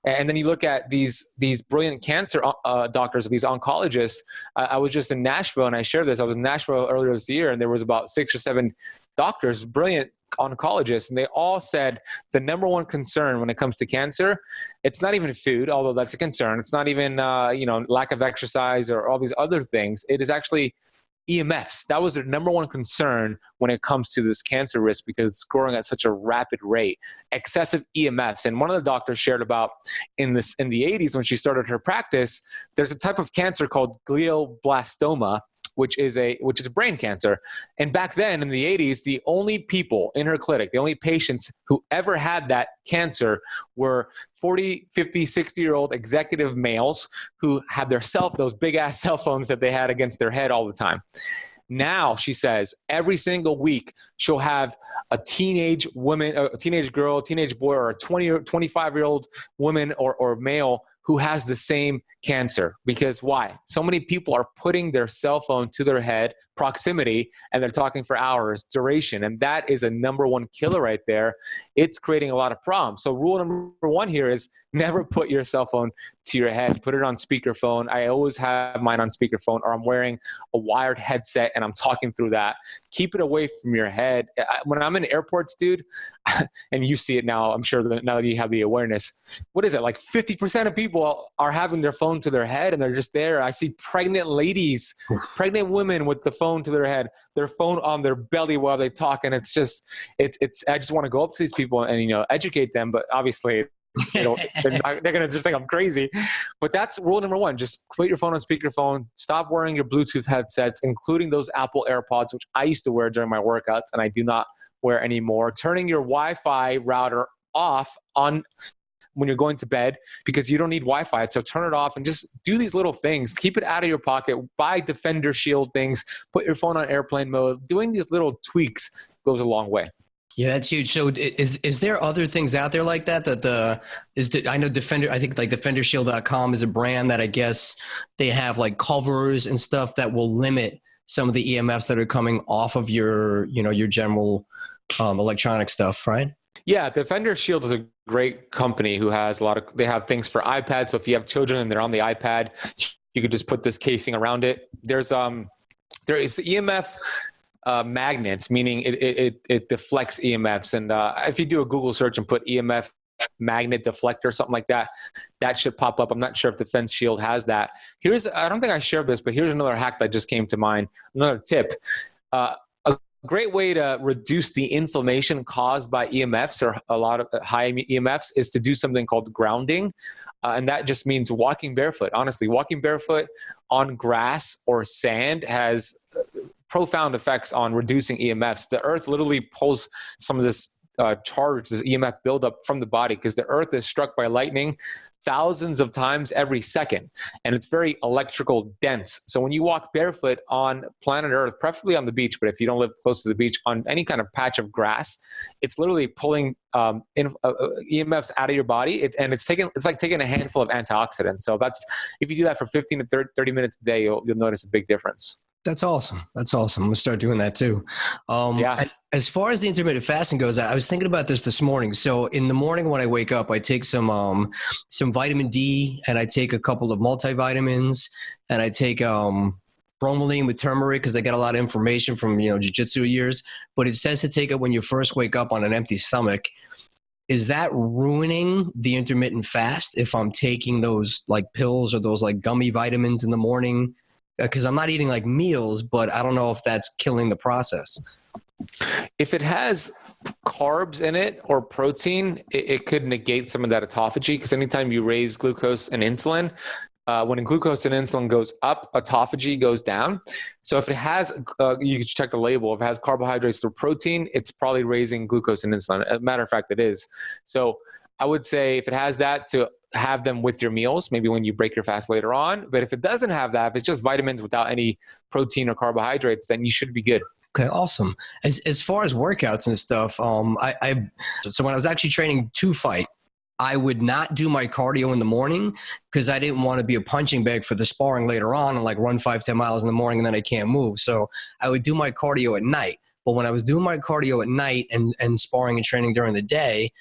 And then you look at these brilliant cancer doctors, these oncologists. I was just in Nashville, and I shared this. I was in Nashville earlier this year, and there was about 6 or 7 doctors, brilliant oncologists, and they all said the number one concern when it comes to cancer, it's not even food, although that's a concern. It's not even lack of exercise or all these other things. It is actually EMFs. That was their number one concern when it comes to this cancer risk, because it's growing at such a rapid rate. Excessive EMFs. And one of the doctors shared about in the 80s when she started her practice, there's a type of cancer called glioblastoma, which is brain cancer. And back then in the 80s, the only people in her clinic, the only patients who ever had that cancer were 40, 50, 60-year-old executive males who had those big ass cell phones that they had against their head all the time. Now, she says, every single week she'll have a teenage woman, a teenage girl, a teenage boy, or a 20 or 25-year-old woman or male who has the same cancer. Because why? So many people are putting their cell phone to their head, proximity, and they're talking for hours, duration. And that is a number one killer right there. It's creating a lot of problems. So rule number one here is never put your cell phone to your head. Put it on speakerphone. I always have mine on speakerphone, or I'm wearing a wired headset and I'm talking through that. Keep it away from your head. When I'm in airports, dude, and you see it now, I'm sure that now that you have the awareness, what is it? Like 50% of people are having their phone to their head and they're just there. I see pregnant ladies, pregnant women with the phone to their head, their phone on their belly while they talk. And it's I just want to go up to these people and, educate them. But obviously they're going to just think I'm crazy. But that's rule number one. Just put your phone on speakerphone. Stop wearing your Bluetooth headsets, including those Apple AirPods, which I used to wear during my workouts and I do not wear anymore. Turning your Wi-Fi router off on when you're going to bed, because you don't need Wi-Fi. So turn it off and just do these little things. Keep it out of your pocket. Buy Defender Shield things. Put your phone on airplane mode. Doing these little tweaks goes a long way. Yeah, that's huge. So is there other things out there like that? I know Defender, I think like DefenderShield.com is a brand that I guess they have like covers and stuff that will limit some of the EMFs that are coming off of your general electronic stuff, right? Yeah, Defender Shield is a great company who has they have things for iPads. So if you have children and they're on the iPad, you could just put this casing around it. There is EMF magnets, meaning it deflects EMFs. And if you do a Google search and put EMF magnet deflector, something like that, that should pop up. I'm not sure if Defense Shield has that. I don't think I shared this, but here's another hack that just came to mind. Another tip. A great way to reduce the inflammation caused by EMFs or a lot of high EMFs is to do something called grounding. And that just means walking barefoot. Honestly, walking barefoot on grass or sand has profound effects on reducing EMFs. The earth literally pulls some of this charge, this EMF buildup from the body, because the earth is struck by lightning thousands of times every second, and it's very electrical dense. So when you walk barefoot on planet Earth, preferably on the beach, but if you don't live close to the beach, on any kind of patch of grass, it's literally pulling EMFs out of your body. It's like taking a handful of antioxidants. So if you do that for 15 to 30 minutes a day, you'll notice a big difference. That's awesome. I'm going to start doing that too. Yeah. As far as the intermittent fasting goes, I was thinking about this morning. So in the morning when I wake up, I take some vitamin D, and I take a couple of multivitamins, and I take bromelain with turmeric because I get a lot of information from jiu-jitsu years. But it says to take it when you first wake up on an empty stomach. Is that ruining the intermittent fast if I'm taking those like pills or those like gummy vitamins in the morning? Because I'm not eating like meals, but I don't know if that's killing the process. If it has carbs in it or protein, it could negate some of that autophagy, because anytime you raise glucose and insulin, when glucose and insulin goes up, autophagy goes down. So if it has, you can check the label. If it has carbohydrates or protein, it's probably raising glucose and insulin. As a matter of fact, it is. So I would say if it has that, to have them with your meals, maybe when you break your fast later on. But if it doesn't have that, if it's just vitamins without any protein or carbohydrates, then you should be good. Okay, awesome. As far as workouts and stuff, so when I was actually training to fight, I would not do my cardio in the morning because I didn't want to be a punching bag for the sparring later on and like run 5-10 miles in the morning and then I can't move. So I would do my cardio at night. But when I was doing my cardio at night and sparring and training during the day,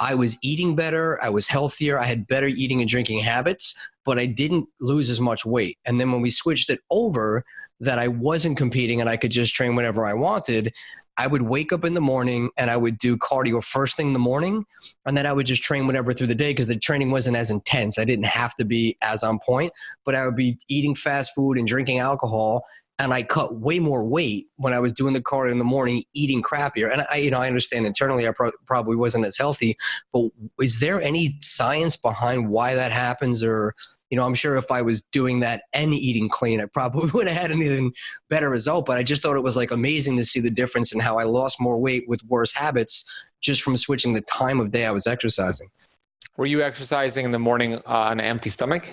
I was eating better. I was healthier. I had better eating and drinking habits, but I didn't lose as much weight. And then when we switched it over, that I wasn't competing and I could just train whenever I wanted, I would wake up in the morning and I would do cardio first thing in the morning. And then I would just train whatever through the day because the training wasn't as intense. I didn't have to be as on point, but I would be eating fast food and drinking alcohol. And I cut way more weight when I was doing the cardio in the morning, eating crappier. And I understand internally I probably wasn't as healthy, but is there any science behind why that happens? Or, I'm sure if I was doing that and eating clean, I probably would have had an even better result. But I just thought it was like amazing to see the difference in how I lost more weight with worse habits just from switching the time of day I was exercising. Were you exercising in the morning on an empty stomach?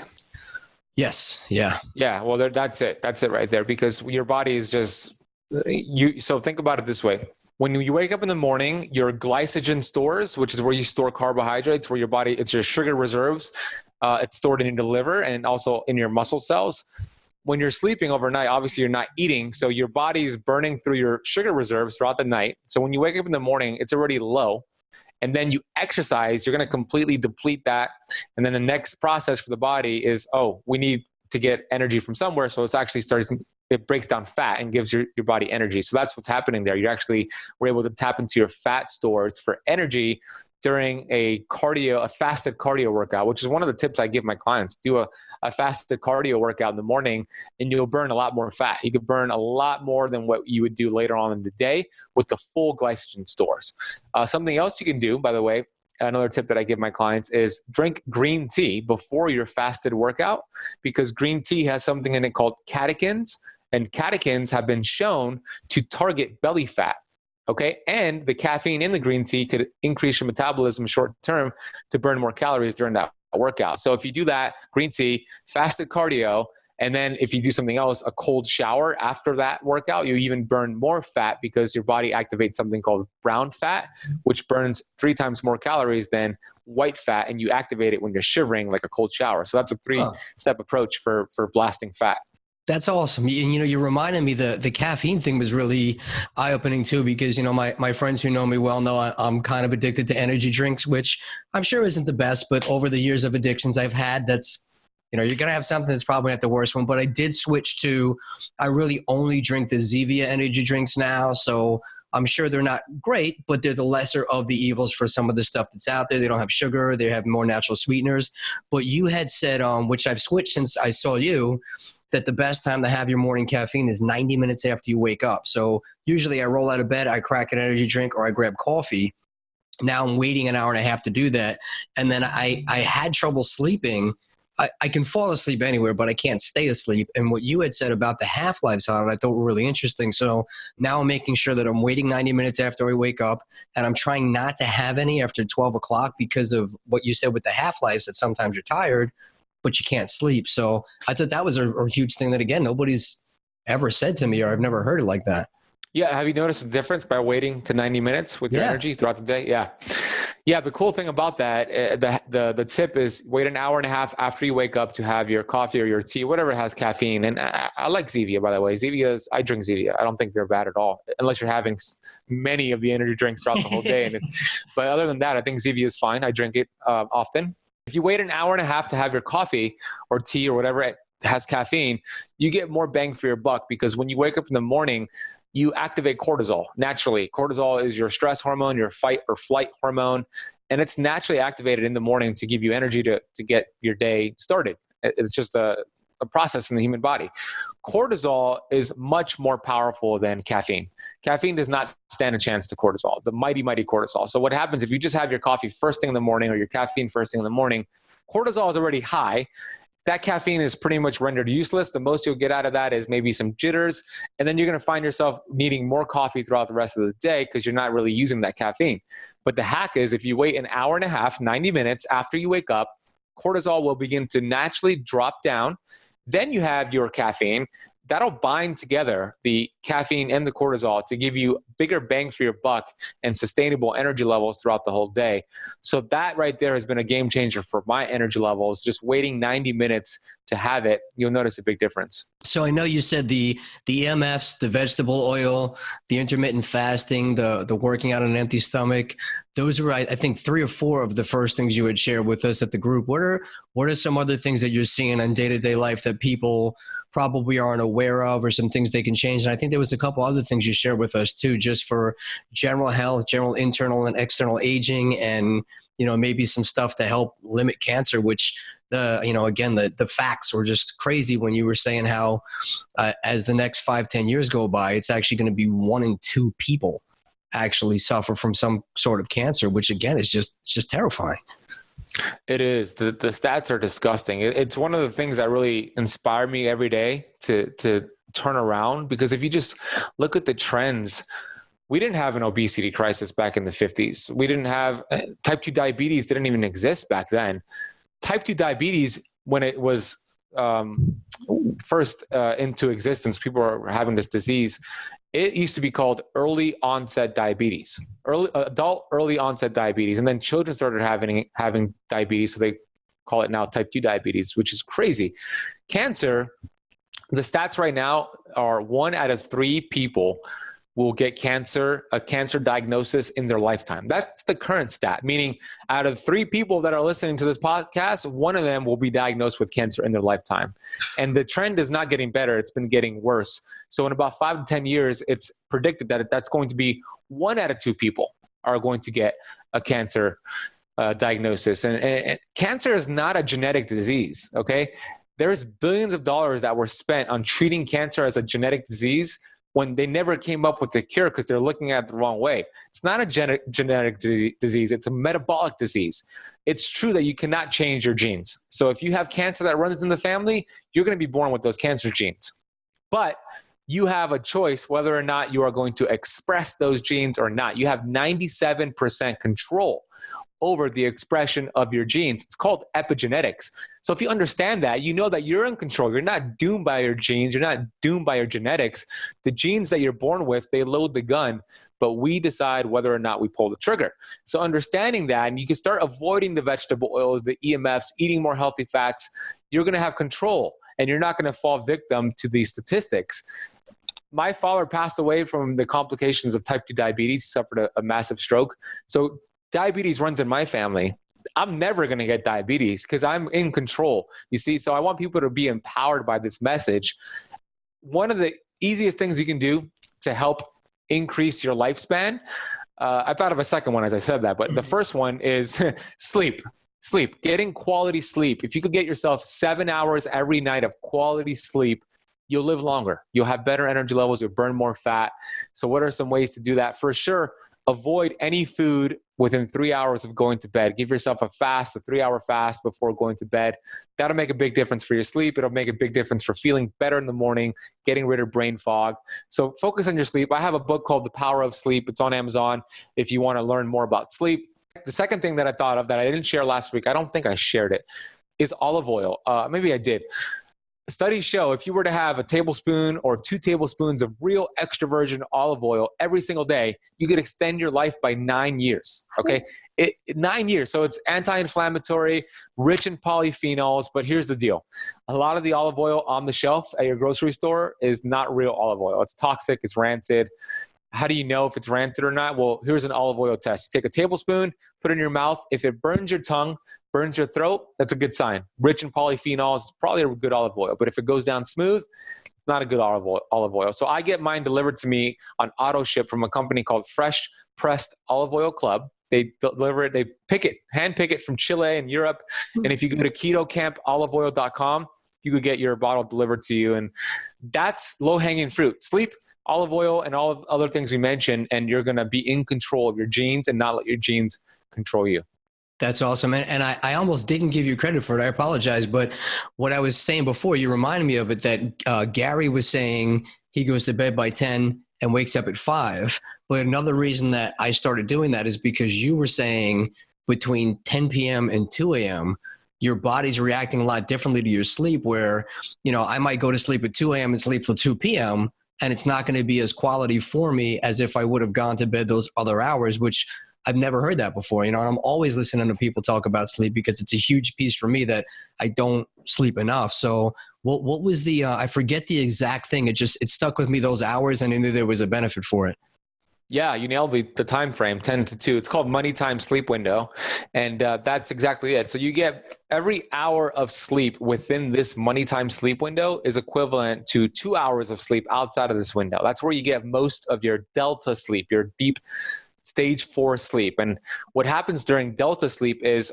Yes. Yeah. Yeah. Well, that's it. That's it right there, because your body is just so think about it this way. When you wake up in the morning, your glycogen stores, which is where you store carbohydrates, where your body, it's your sugar reserves. It's stored in your liver and also in your muscle cells. When you're sleeping overnight, obviously you're not eating. So your body is burning through your sugar reserves throughout the night. So when you wake up in the morning, it's already low. And then you exercise, you're going to completely deplete that. And then the next process for the body is, we need to get energy from somewhere. So it breaks down fat and gives your body energy. So that's what's happening there. We're able to tap into your fat stores for energy during a fasted cardio workout, which is one of the tips I give my clients. Do a fasted cardio workout in the morning and you'll burn a lot more fat. You could burn a lot more than what you would do later on in the day with the full glycogen stores. Something else you can do, by the way, another tip that I give my clients is drink green tea before your fasted workout, because green tea has something in it called catechins, and catechins have been shown to target belly fat. Okay. And the caffeine in the green tea could increase your metabolism short term to burn more calories during that workout. So if you do that, green tea, fasted cardio, and then if you do something else, a cold shower after that workout, you even burn more fat because your body activates something called brown fat, which burns 3 times more calories than white fat. And you activate it when you're shivering, like a cold shower. So that's a 3-step approach for blasting fat. That's awesome. You reminded me the caffeine thing was really eye-opening too, because, my friends who know me well know I'm kind of addicted to energy drinks, which I'm sure isn't the best, but over the years of addictions I've had, that's, you're going to have something that's probably not the worst one, but I did switch to, I really only drink the Zevia energy drinks now. So I'm sure they're not great, but they're the lesser of the evils for some of the stuff that's out there. They don't have sugar. They have more natural sweeteners. But you had said, which I've switched since I saw you, that the best time to have your morning caffeine is 90 minutes after you wake up. So usually I roll out of bed, I crack an energy drink, or I grab coffee. Now I'm waiting an hour and a half to do that. And then I had trouble sleeping. I can fall asleep anywhere, but I can't stay asleep. And what you had said about the half-lives on it, I thought were really interesting. So now I'm making sure that I'm waiting 90 minutes after I wake up, and I'm trying not to have any after 12 o'clock because of what you said with the half-lives, that sometimes you're tired, but you can't sleep. So I thought that was a huge thing that, again, nobody's ever said to me, or I've never heard it like that. Yeah. Have you noticed a difference by waiting to 90 minutes with your energy throughout the day? Yeah. Yeah. The cool thing about that, the tip is wait an hour and a half after you wake up to have your coffee or your tea, whatever has caffeine. And I like Zevia, by the way. I drink Zevia. I don't think they're bad at all, unless you're having many of the energy drinks throughout the whole day. But other than that, I think Zevia is fine. I drink it often. If you wait an hour and a half to have your coffee or tea or whatever has caffeine, you get more bang for your buck, because when you wake up in the morning, you activate cortisol naturally. Cortisol is your stress hormone, your fight or flight hormone, and it's naturally activated in the morning to give you energy to get your day started. It's just a process in the human body. Cortisol is much more powerful than caffeine. Caffeine does not stand a chance to cortisol, the mighty, mighty cortisol. So what happens if you just have your coffee first thing in the morning or your caffeine first thing in the morning, cortisol is already high. That caffeine is pretty much rendered useless. The most you'll get out of that is maybe some jitters. And then you're going to find yourself needing more coffee throughout the rest of the day because you're not really using that caffeine. But the hack is, if you wait an hour and a half, 90 minutes after you wake up, cortisol will begin to naturally drop down. Then you have your caffeine. That'll bind together the caffeine and the cortisol to give you bigger bang for your buck and sustainable energy levels throughout the whole day. So that right there has been a game changer for my energy levels. Just waiting 90 minutes to have it, you'll notice a big difference. So I know you said the EMFs, the vegetable oil, the intermittent fasting, the working out on an empty stomach. Those were, I think, 3 or 4 of the first things you had shared with us at the group. What are some other things that you're seeing in day-to-day life that people probably aren't aware of, or some things they can change? And I think there was a couple other things you shared with us too, just for general health, general internal and external aging, and maybe some stuff to help limit cancer, which the facts were just crazy when you were saying how as the next 5-10 years go by, it's actually going to be 1 in 2 people actually suffer from some sort of cancer, which again is just terrifying. It is. The stats are disgusting. It's one of the things that really inspire me every day to turn around, because if you just look at the trends, we didn't have an obesity crisis back in the 50s. We didn't have type 2 diabetes didn't even exist back then. Type 2 diabetes, when it was first into existence, people are having this disease. It used to be called early onset diabetes, adult early onset diabetes. And then children started having diabetes. So they call it now type 2 diabetes, which is crazy. Cancer, the stats right now are 1 out of 3 people will get a cancer diagnosis in their lifetime. That's the current stat, meaning out of 3 people that are listening to this podcast, 1 of them will be diagnosed with cancer in their lifetime. And the trend is not getting better. It's been getting worse. So in about 5 to 10 years, it's predicted that that's going to be 1 out of 2 people are going to get a cancer diagnosis. And cancer is not a genetic disease, okay? There's billions of dollars that were spent on treating cancer as a genetic disease when they never came up with the cure because they're looking at it the wrong way. It's not a genetic disease. It's a metabolic disease. It's true that you cannot change your genes. So if you have cancer that runs in the family, you're going to be born with those cancer genes. But you have a choice whether or not you are going to express those genes or not. You have 97% control over the expression of your genes. It's called epigenetics. So if you understand that, you know that you're in control. You're not doomed by your genes. You're not doomed by your genetics. The genes that you're born with, they load the gun, but we decide whether or not we pull the trigger. So understanding that, and you can start avoiding the vegetable oils, the EMFs, eating more healthy fats, you're going to have control and you're not going to fall victim to these statistics. My father passed away from the complications of type 2 diabetes. He suffered a massive stroke. So diabetes runs in my family. I'm never going to get diabetes because I'm in control, you see? So I want people to be empowered by this message. One of the easiest things you can do to help increase your lifespan, I thought of a second one as I said that, but the first one is sleep, getting quality sleep. If you could get yourself 7 hours every night of quality sleep, you'll live longer. You'll have better energy levels. You'll burn more fat. So what are some ways to do that? For sure, avoid any food within 3 hours of going to bed. Give yourself a 3-hour fast before going to bed. That'll make a big difference for your sleep. It'll make a big difference for feeling better in the morning, getting rid of brain fog. So focus on your sleep. I have a book called The Power of Sleep. It's on Amazon if you want to learn more about sleep. The second thing that I thought of that I didn't share last week, I don't think I shared it, is olive oil. Maybe I did. Studies show if you were to have a tablespoon or 2 tablespoons of real extra virgin olive oil every single day, you could extend your life by 9 years, okay? 9 years. So it's anti-inflammatory, rich in polyphenols, but here's the deal. A lot of the olive oil on the shelf at your grocery store is not real olive oil. It's toxic, it's rancid. How do you know if it's rancid or not? Well, here's an olive oil test. You take a tablespoon, put it in your mouth. If it burns your tongue, burns your throat, that's a good sign. Rich in polyphenols, it's probably a good olive oil. But if it goes down smooth, it's not a good olive oil. So I get mine delivered to me on auto ship from a company called Fresh Pressed Olive Oil Club. They deliver it, they hand pick it from Chile and Europe. And if you go to ketocampoliveoil.com, you could get your bottle delivered to you. And that's low-hanging fruit. Sleep, olive oil, and all of other things we mentioned, and you're going to be in control of your genes and not let your genes control you. That's awesome. And I almost didn't give you credit for it. I apologize. But what I was saying before, you reminded me of it, that Gary was saying he goes to bed by 10 and wakes up at 5. But another reason that I started doing that is because you were saying between 10 p.m. and 2 a.m., your body's reacting a lot differently to your sleep, where, you know, I might go to sleep at 2 a.m. and sleep till 2 p.m., and it's not going to be as quality for me as if I would have gone to bed those other hours, which I've never heard that before, you know, and I'm always listening to people talk about sleep because it's a huge piece for me that I don't sleep enough. So what was the, I forget the exact thing. It stuck with me, those hours, and I knew there was a benefit for it. Yeah, you nailed the time frame, 10 to 2. It's called money time sleep window. And that's exactly it. So you get every hour of sleep within this money time sleep window is equivalent to 2 hours of sleep outside of this window. That's where you get most of your delta sleep, your deep stage 4 sleep. And what happens during delta sleep is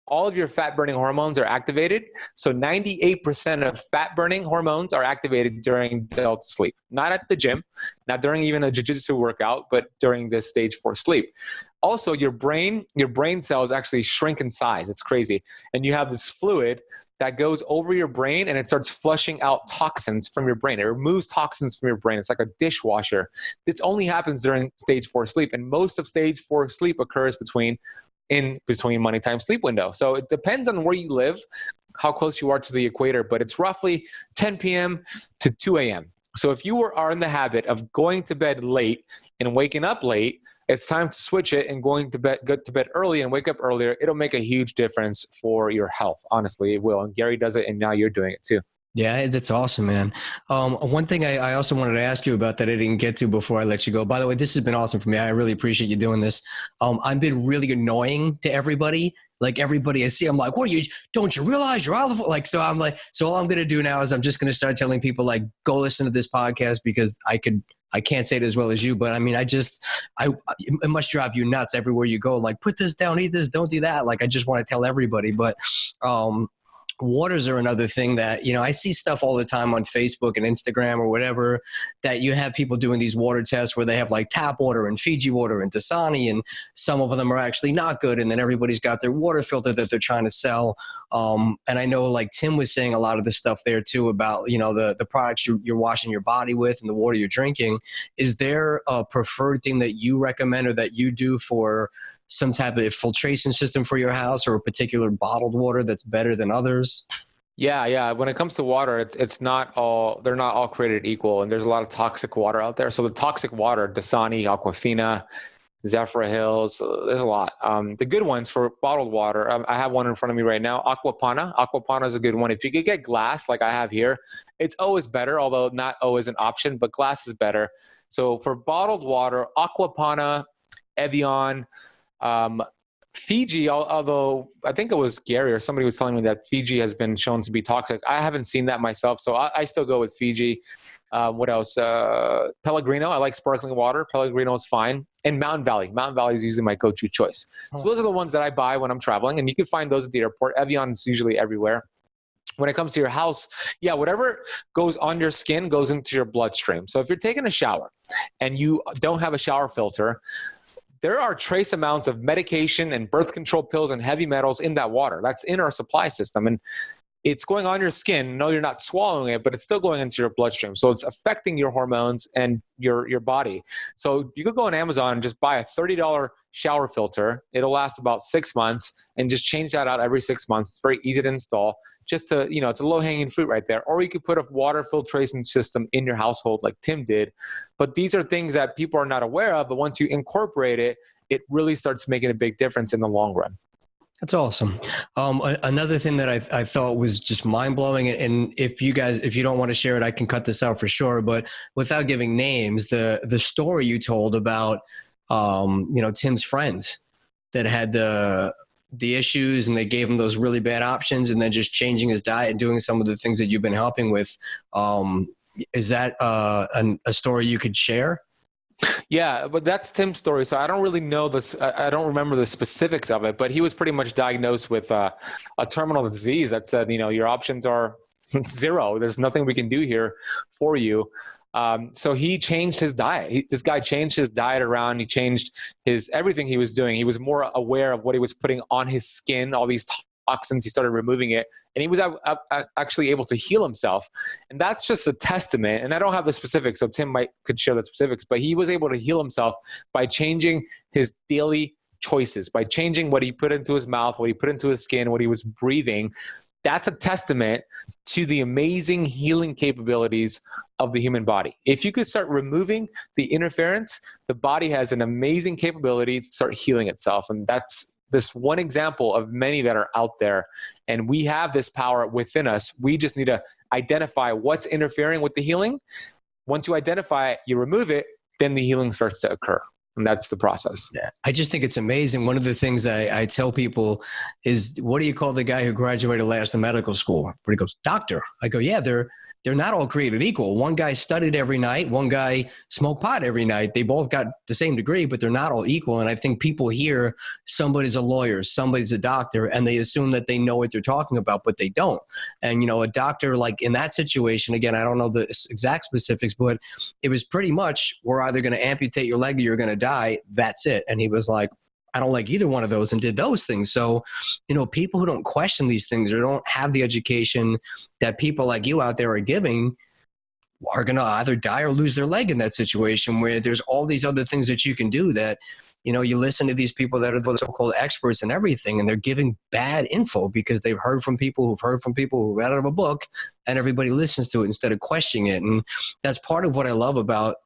all of your fat burning hormones are activated. So 98% of fat burning hormones are activated during delta sleep, not at the gym, not during even a jiu-jitsu workout, but during this stage 4 sleep. Also, your brain cells actually shrink in size. It's crazy. And you have this fluid that goes over your brain and it starts flushing out toxins from your brain. It removes toxins from your brain. It's like a dishwasher. This only happens during stage 4 sleep. And most of stage 4 sleep occurs between in between money time sleep window. So it depends on where you live, how close you are to the equator, but it's roughly 10 p.m. to 2 a.m. So if you are in the habit of going to bed late and waking up late, it's time to switch it and go to bed early and wake up earlier. It'll make a huge difference for your health. Honestly, it will. And Gary does it, and now you're doing it too. Yeah, that's awesome, man. One thing I also wanted to ask you about that I didn't get to before I let you go. By the way, this has been awesome for me. I really appreciate you doing this. I've been really annoying to everybody. Like everybody I see, I'm like, don't you realize you're out of like, so I'm like, so all I'm going to do now is I'm just going to start telling people like, go listen to this podcast because I can't say it as well as you, but I mean, it must drive you nuts everywhere you go. Like, put this down, eat this, don't do that. Like, I just want to tell everybody, but, waters are another thing that, I see stuff all the time on Facebook and Instagram or whatever, that you have people doing these water tests where they have like tap water and Fiji water and Dasani, and some of them are actually not good. And then everybody's got their water filter that they're trying to sell. And I know like Tim was saying a lot of the stuff there too about, the products you're washing your body with and the water you're drinking. Is there a preferred thing that you recommend or that you do for some type of filtration system for your house, or a particular bottled water that's better than others? Yeah. When it comes to water, they're not all created equal, and there's a lot of toxic water out there. So the toxic water, Dasani, Aquafina, Zephyr Hills, there's a lot. The good ones for bottled water, I have one in front of me right now. Aquapana is a good one. If you could get glass like I have here, it's always better, although not always an option, but glass is better. So for bottled water, Aquapana, Evian, Fiji, although I think it was Gary or somebody was telling me that Fiji has been shown to be toxic. I haven't seen that myself, so I still go with Fiji. What else? Pellegrino. I like sparkling water. Pellegrino is fine. And Mountain Valley. Mountain Valley is usually my go-to choice. So those are the ones that I buy when I'm traveling, and you can find those at the airport. Evian is usually everywhere. When it comes to your house, whatever goes on your skin goes into your bloodstream. So if you're taking a shower and you don't have a shower filter, there are trace amounts of medication and birth control pills and heavy metals in that water. That's in our supply system. And it's going on your skin. No, you're not swallowing it, but it's still going into your bloodstream. So it's affecting your hormones and your body. So you could go on Amazon and just buy a $30 shower filter. It'll last about 6 months, and just change that out every 6 months. It's very easy to install. Just to, it's a low-hanging fruit right there. Or you could put a water filtration system in your household like Tim did. But these are things that people are not aware of. But once you incorporate it, it really starts making a big difference in the long run. That's awesome. Another thing that I thought was just mind-blowing, and if you don't want to share it, I can cut this out for sure, but without giving names, the story you told about, Tim's friends that had the issues, and they gave him those really bad options, and then just changing his diet and doing some of the things that you've been helping with. Is that a story you could share? Yeah, but that's Tim's story. So I don't really know this. I don't remember the specifics of it, but he was pretty much diagnosed with a terminal disease that said, your options are zero. There's nothing we can do here for you. So he changed his diet. This guy changed his diet around. He changed everything he was doing. He was more aware of what he was putting on his skin, all these toxins. He started removing it, and he was actually able to heal himself. And that's just a testament. And I don't have the specifics, so Tim could share the specifics, but he was able to heal himself by changing his daily choices, by changing what he put into his mouth, what he put into his skin, what he was breathing. That's a testament to the amazing healing capabilities of the human body. If you could start removing the interference, the body has an amazing capability to start healing itself. And that's this one example of many that are out there. And we have this power within us. We just need to identify what's interfering with the healing. Once you identify it, you remove it, then the healing starts to occur. And that's the process. Yeah. I just think it's amazing. One of the things I tell people is, what do you call the guy who graduated last in medical school? But he goes, doctor. I go, yeah, they're not all created equal. One guy studied every night. One guy smoked pot every night. They both got the same degree, but they're not all equal. And I think people hear somebody's a lawyer, somebody's a doctor, and they assume that they know what they're talking about, but they don't. And, a doctor, like in that situation, again, I don't know the exact specifics, but it was pretty much, we're either going to amputate your leg or you're going to die. That's it. And he was like, I don't like either one of those, and did those things. So, people who don't question these things or don't have the education that people like you out there are giving are going to either die or lose their leg in that situation, where there's all these other things that you can do that you listen to these people that are the so-called experts and everything, and they're giving bad info because they've heard from people who read out of a book, and everybody listens to it instead of questioning it. And that's part of what I love about,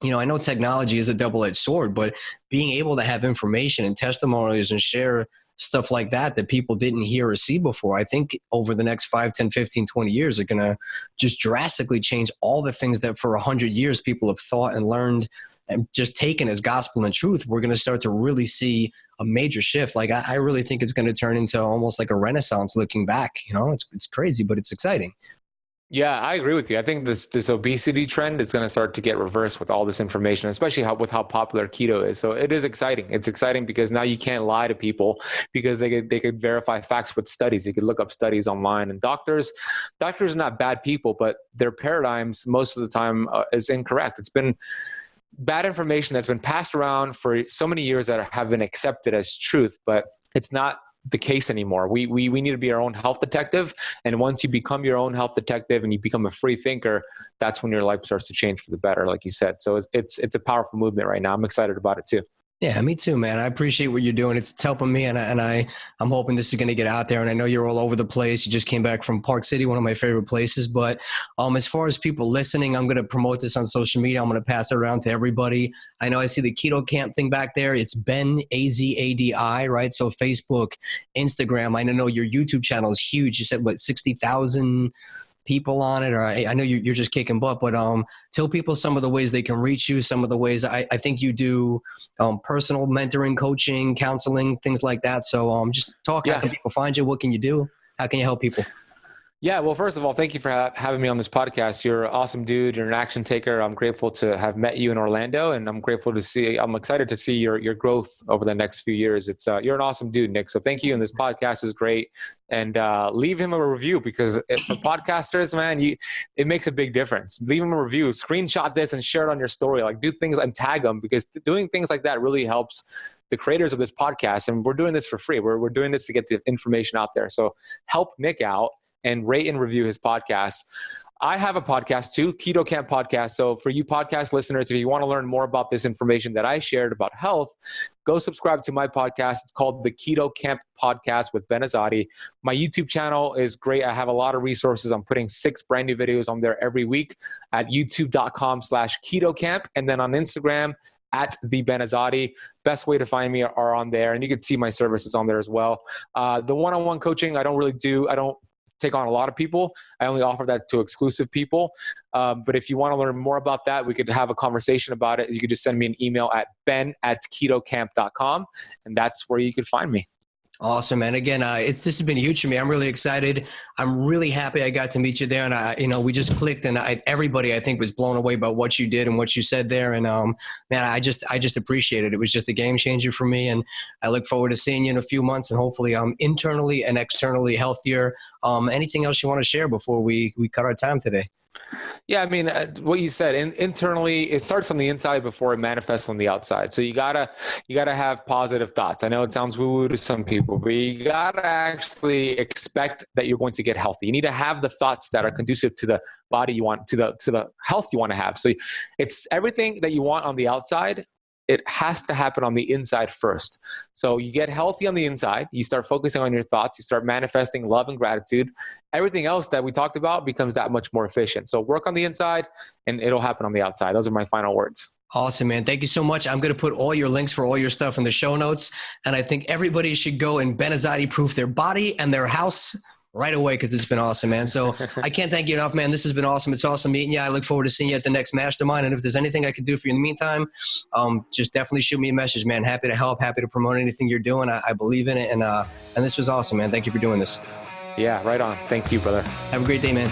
I know technology is a double-edged sword, but being able to have information and testimonials and share stuff like that people didn't hear or see before, I think over the next 5, 10, 15, 20 years are going to just drastically change all the things that for 100 years people have thought and learned and just taken as gospel and truth. We're going to start to really see a major shift. Like I really think it's going to turn into almost like a renaissance looking back. It's crazy, but it's exciting. Yeah, I agree with you. I think this obesity trend is going to start to get reversed with all this information, especially with how popular keto is. So it is exciting. It's exciting because now you can't lie to people because they could verify facts with studies. They could look up studies online. And doctors are not bad people, but their paradigms most of the time is incorrect. It's been bad information that's been passed around for so many years that have been accepted as truth, but it's not the case anymore. We need to be our own health detective. And once you become your own health detective and you become a free thinker, that's when your life starts to change for the better, like you said. So it's a powerful movement right now. I'm excited about it too. Yeah, me too, man. I appreciate what you're doing. It's helping me, and I'm hoping this is going to get out there. And I know you're all over the place. You just came back from Park City, one of my favorite places. But as far as people listening, I'm going to promote this on social media. I'm going to pass it around to everybody. I know I see the Keto Camp thing back there. It's Ben Azadi, right? So Facebook, Instagram. I know your YouTube channel is huge. You said what, 60,000 people on it, or I know you're just kicking butt, but tell people some of the ways they can reach you, some of the ways I think you do personal mentoring, coaching, counseling, things like that. So just talk. Yeah. How can people find you? What can you do? How can you help people? Yeah, well, first of all, thank you for having me on this podcast. You're an awesome dude. You're an action taker. I'm grateful to have met you in Orlando, and I'm excited to see your growth over the next few years. You're an awesome dude, Nick. So thank you. And this podcast is great. And leave him a review, because for podcasters, man, it makes a big difference. Leave him a review, screenshot this and share it on your story. Like, do things and tag them, because doing things like that really helps the creators of this podcast. And we're doing this for free. We're doing this to get the information out there. So help Nick out and rate and review his podcast. I have a podcast too, Keto Camp Podcast. So for you podcast listeners, if you want to learn more about this information that I shared about health, go subscribe to my podcast. It's called the Keto Camp Podcast with Ben Azadi. My YouTube channel is great. I have a lot of resources. I'm putting 6 brand new videos on there every week at youtube.com/ketocamp. And then on Instagram, at the Ben Azadi. Best way to find me are on there. And you can see my services on there as well. The one-on-one coaching, I don't take on a lot of people. I only offer that to exclusive people. But if you want to learn more about that, we could have a conversation about it. You could just send me an email at ben@ketocamp.com, and that's where you could find me. Awesome. And again, this has been huge for me. I'm really excited. I'm really happy I got to meet you there. And we just clicked, and everybody I think was blown away by what you did and what you said there. And man, I just appreciate it. It was just a game changer for me. And I look forward to seeing you in a few months, and hopefully I'm internally and externally healthier. Anything else you want to share before we cut our time today? Yeah, I mean, what you said, internally, it starts on the inside before it manifests on the outside. So you gotta have positive thoughts. I know it sounds woo-woo to some people, but you gotta actually expect that you're going to get healthy. You need to have the thoughts that are conducive to the body you want, to the health you want to have. So it's everything that you want on the outside. It has to happen on the inside first. So you get healthy on the inside. You start focusing on your thoughts. You start manifesting love and gratitude. Everything else that we talked about becomes that much more efficient. So work on the inside, and it'll happen on the outside. Those are my final words. Awesome, man. Thank you so much. I'm going to put all your links for all your stuff in the show notes. And I think everybody should go and Ben Azadi proof their body and their house right away, because it's been awesome, man. So I can't thank you enough, man. This has been awesome. It's awesome meeting you. I look forward to seeing you at the next mastermind. And if there's anything I can do for you in the meantime, just definitely shoot me a message, man. Happy to help, happy to promote anything you're doing. I believe in it. And this was awesome, man. Thank you for doing this. Yeah, right on. Thank you, brother. Have a great day, man.